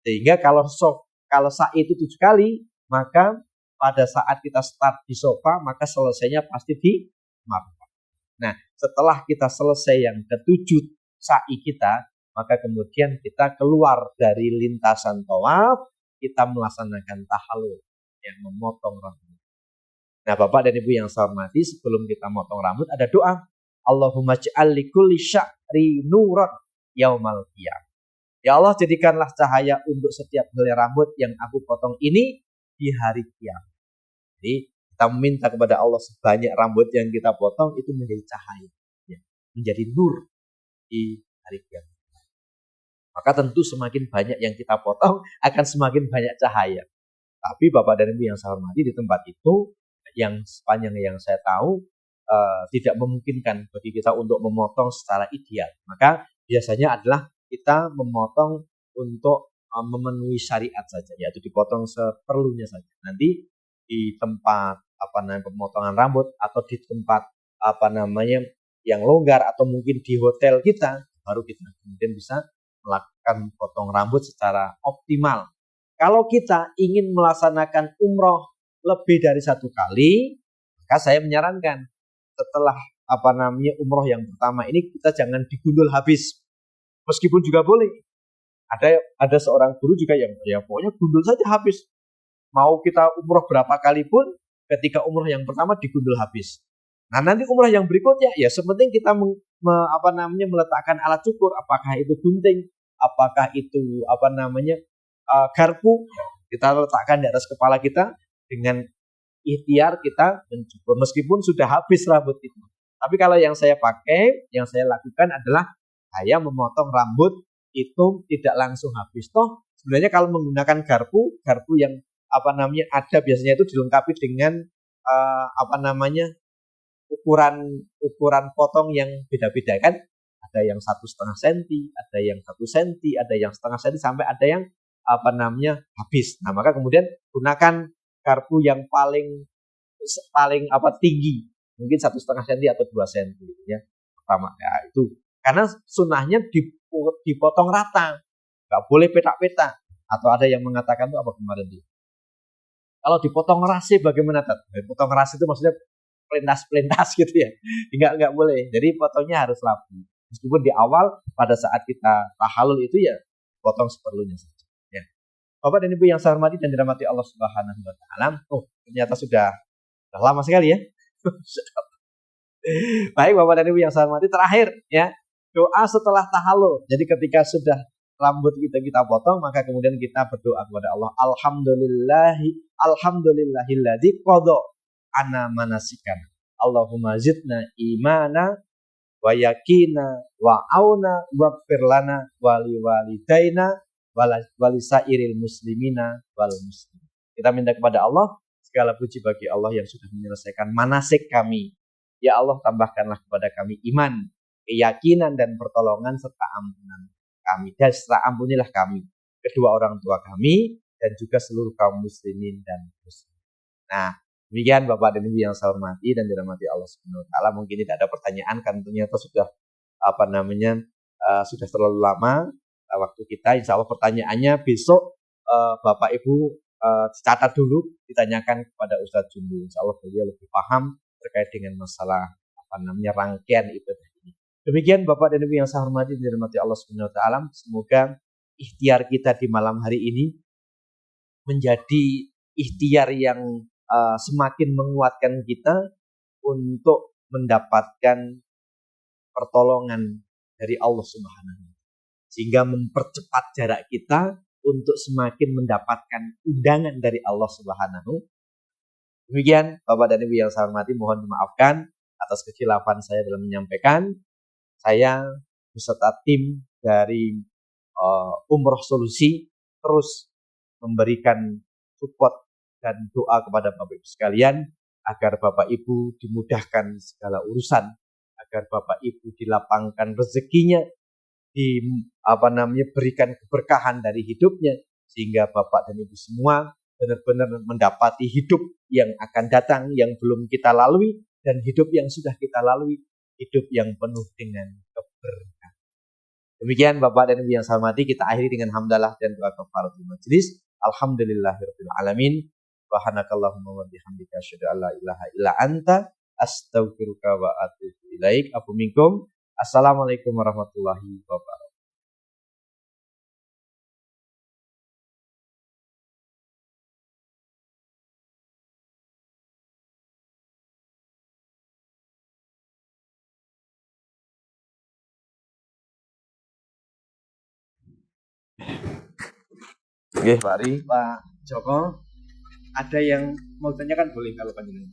Sehingga kalau sa'i itu 7 kali, maka pada saat kita start di Sofa, maka selesainya pasti di Marwah. Nah, setelah kita selesai yang ketujuh sa'i kita, maka kemudian kita keluar dari lintasan tawaf, kita melaksanakan tahallul, yang memotong rambut. Nah, Bapak dan Ibu yang saya hormati, sebelum kita motong rambut ada doa. Allahumma ja'al likulli sya'ri nuran yaumal qiyamah. Ya Allah, jadikanlah cahaya untuk setiap helai rambut yang aku potong ini di hari kiamat. Jadi kita meminta kepada Allah sebanyak rambut yang kita potong itu menjadi cahaya, ya, menjadi nur di hari kiamat. Maka tentu semakin banyak yang kita potong akan semakin banyak cahaya. Tapi Bapak dan Ibu yang saya hormati, di tempat itu yang sepanjang yang saya tahu tidak memungkinkan bagi kita untuk memotong secara ideal. Maka biasanya adalah kita memotong untuk memenuhi syariat saja, yaitu dipotong seperlunya saja. Nanti di tempat pemotongan rambut atau di tempat yang longgar atau mungkin di hotel kita, baru kita kemudian bisa melakukan potong rambut secara optimal. Kalau kita ingin melaksanakan umroh lebih dari satu kali, maka saya menyarankan setelah umroh yang pertama ini kita jangan digundul habis. Meskipun juga boleh. Ada seorang guru juga yang pokoknya gundul saja habis. Mau kita umroh berapa kali pun, ketika umroh yang pertama digundul habis. Nah, nanti umroh yang berikutnya ya sepenting kita meletakkan alat cukur, apakah itu gunting, apakah itu garpu, kita letakkan di atas kepala kita dengan ikhtiar kita mencukur meskipun sudah habis rambut itu. Tapi kalau yang saya pakai, yang saya lakukan adalah saya memotong rambut itu tidak langsung habis. Toh sebenarnya kalau menggunakan garpu yang ada biasanya itu dilengkapi dengan ukuran potong yang beda-beda kan. Ada yang 1,5 senti, ada yang 1 senti, ada yang setengah senti, sampai ada yang habis. Nah, maka kemudian gunakan garpu yang paling tinggi, mungkin 1,5 senti atau 2 senti ya. Pertama ya itu. Karena sunnahnya dipotong rata. Enggak boleh petak-petak. Atau ada yang mengatakan itu apa kemarin dia? Kalau dipotong rasi bagaimana? Potong rasi itu maksudnya pelintas gitu ya. Enggak boleh. Jadi potongnya harus rapi. Meskipun di awal pada saat kita tahallul itu ya potong seperlunya saja. Ya. Bapak dan Ibu yang saya hormati dan dirahmati Allah Subhanahu wa taala. Ternyata sudah lama sekali ya. Baik Bapak dan Ibu yang saya hormati, terakhir ya, doa setelah tahallul. Jadi ketika sudah rambut kita potong, maka kemudian kita berdoa kepada Allah. Alhamdulillahilladzi qada ana manasikana. Allahumma zidna imana wa yakina wa auna waghfir lana wa liwalidaina wa lisairil muslimina wal muslimin. Kita minta kepada Allah segala puji bagi Allah yang sudah menyelesaikan manasik kami. Ya Allah, tambahkanlah kepada kami iman, keyakinan dan pertolongan serta ampunan kami. Dan serta ampunilah kami, kedua orang tua kami, dan juga seluruh kaum muslimin dan muslim. Nah, demikian Bapak dan Ibu yang saya hormati dan dirahmati Allah Subhanahu wa taala. Mungkin tidak ada pertanyaan kan, ternyata sudah sudah terlalu lama waktu kita. Insya Allah pertanyaannya besok Bapak Ibu catat dulu, ditanyakan kepada Ustadz Jundu. Insya Allah beliau lebih paham terkait dengan masalah rangkaian ibadah ini. Demikian Bapak dan Ibu yang saya hormati dan dirahmati Allah Subhanahu wa taala. Semoga ikhtiar kita di malam hari ini menjadi ikhtiar yang semakin menguatkan kita untuk mendapatkan pertolongan dari Allah Subhanahu wa taala, sehingga mempercepat jarak kita untuk semakin mendapatkan undangan dari Allah Subhanahu. Demikian Bapak dan Ibu yang saya hormati, mohon dimaafkan atas kekhilafan saya dalam menyampaikan. Saya beserta tim dari Umroh Solusi terus memberikan support dan doa kepada Bapak Ibu sekalian agar Bapak Ibu dimudahkan segala urusan, agar Bapak Ibu dilapangkan rezekinya, berikan keberkahan dari hidupnya, sehingga Bapak dan Ibu semua benar-benar mendapati hidup yang akan datang yang belum kita lalui, dan hidup yang sudah kita lalui, hidup yang penuh dengan keberkahan. Demikian Bapak dan Ibu yang saya hormati, kita akhiri dengan hamdalah dan doa kafaratul majelis. Alhamdulillahirabbil alamin. Subhanakallahumma wa bihamdika asyhadu an la ilaha illa anta Astaghfiruka wa atubu ilaik. Abu minkum. Assalamualaikum warahmatullahi wabarakatuh. Oke, Pak Ari, Pak Joko, ada yang mau tanyakan boleh kalau panjenengan.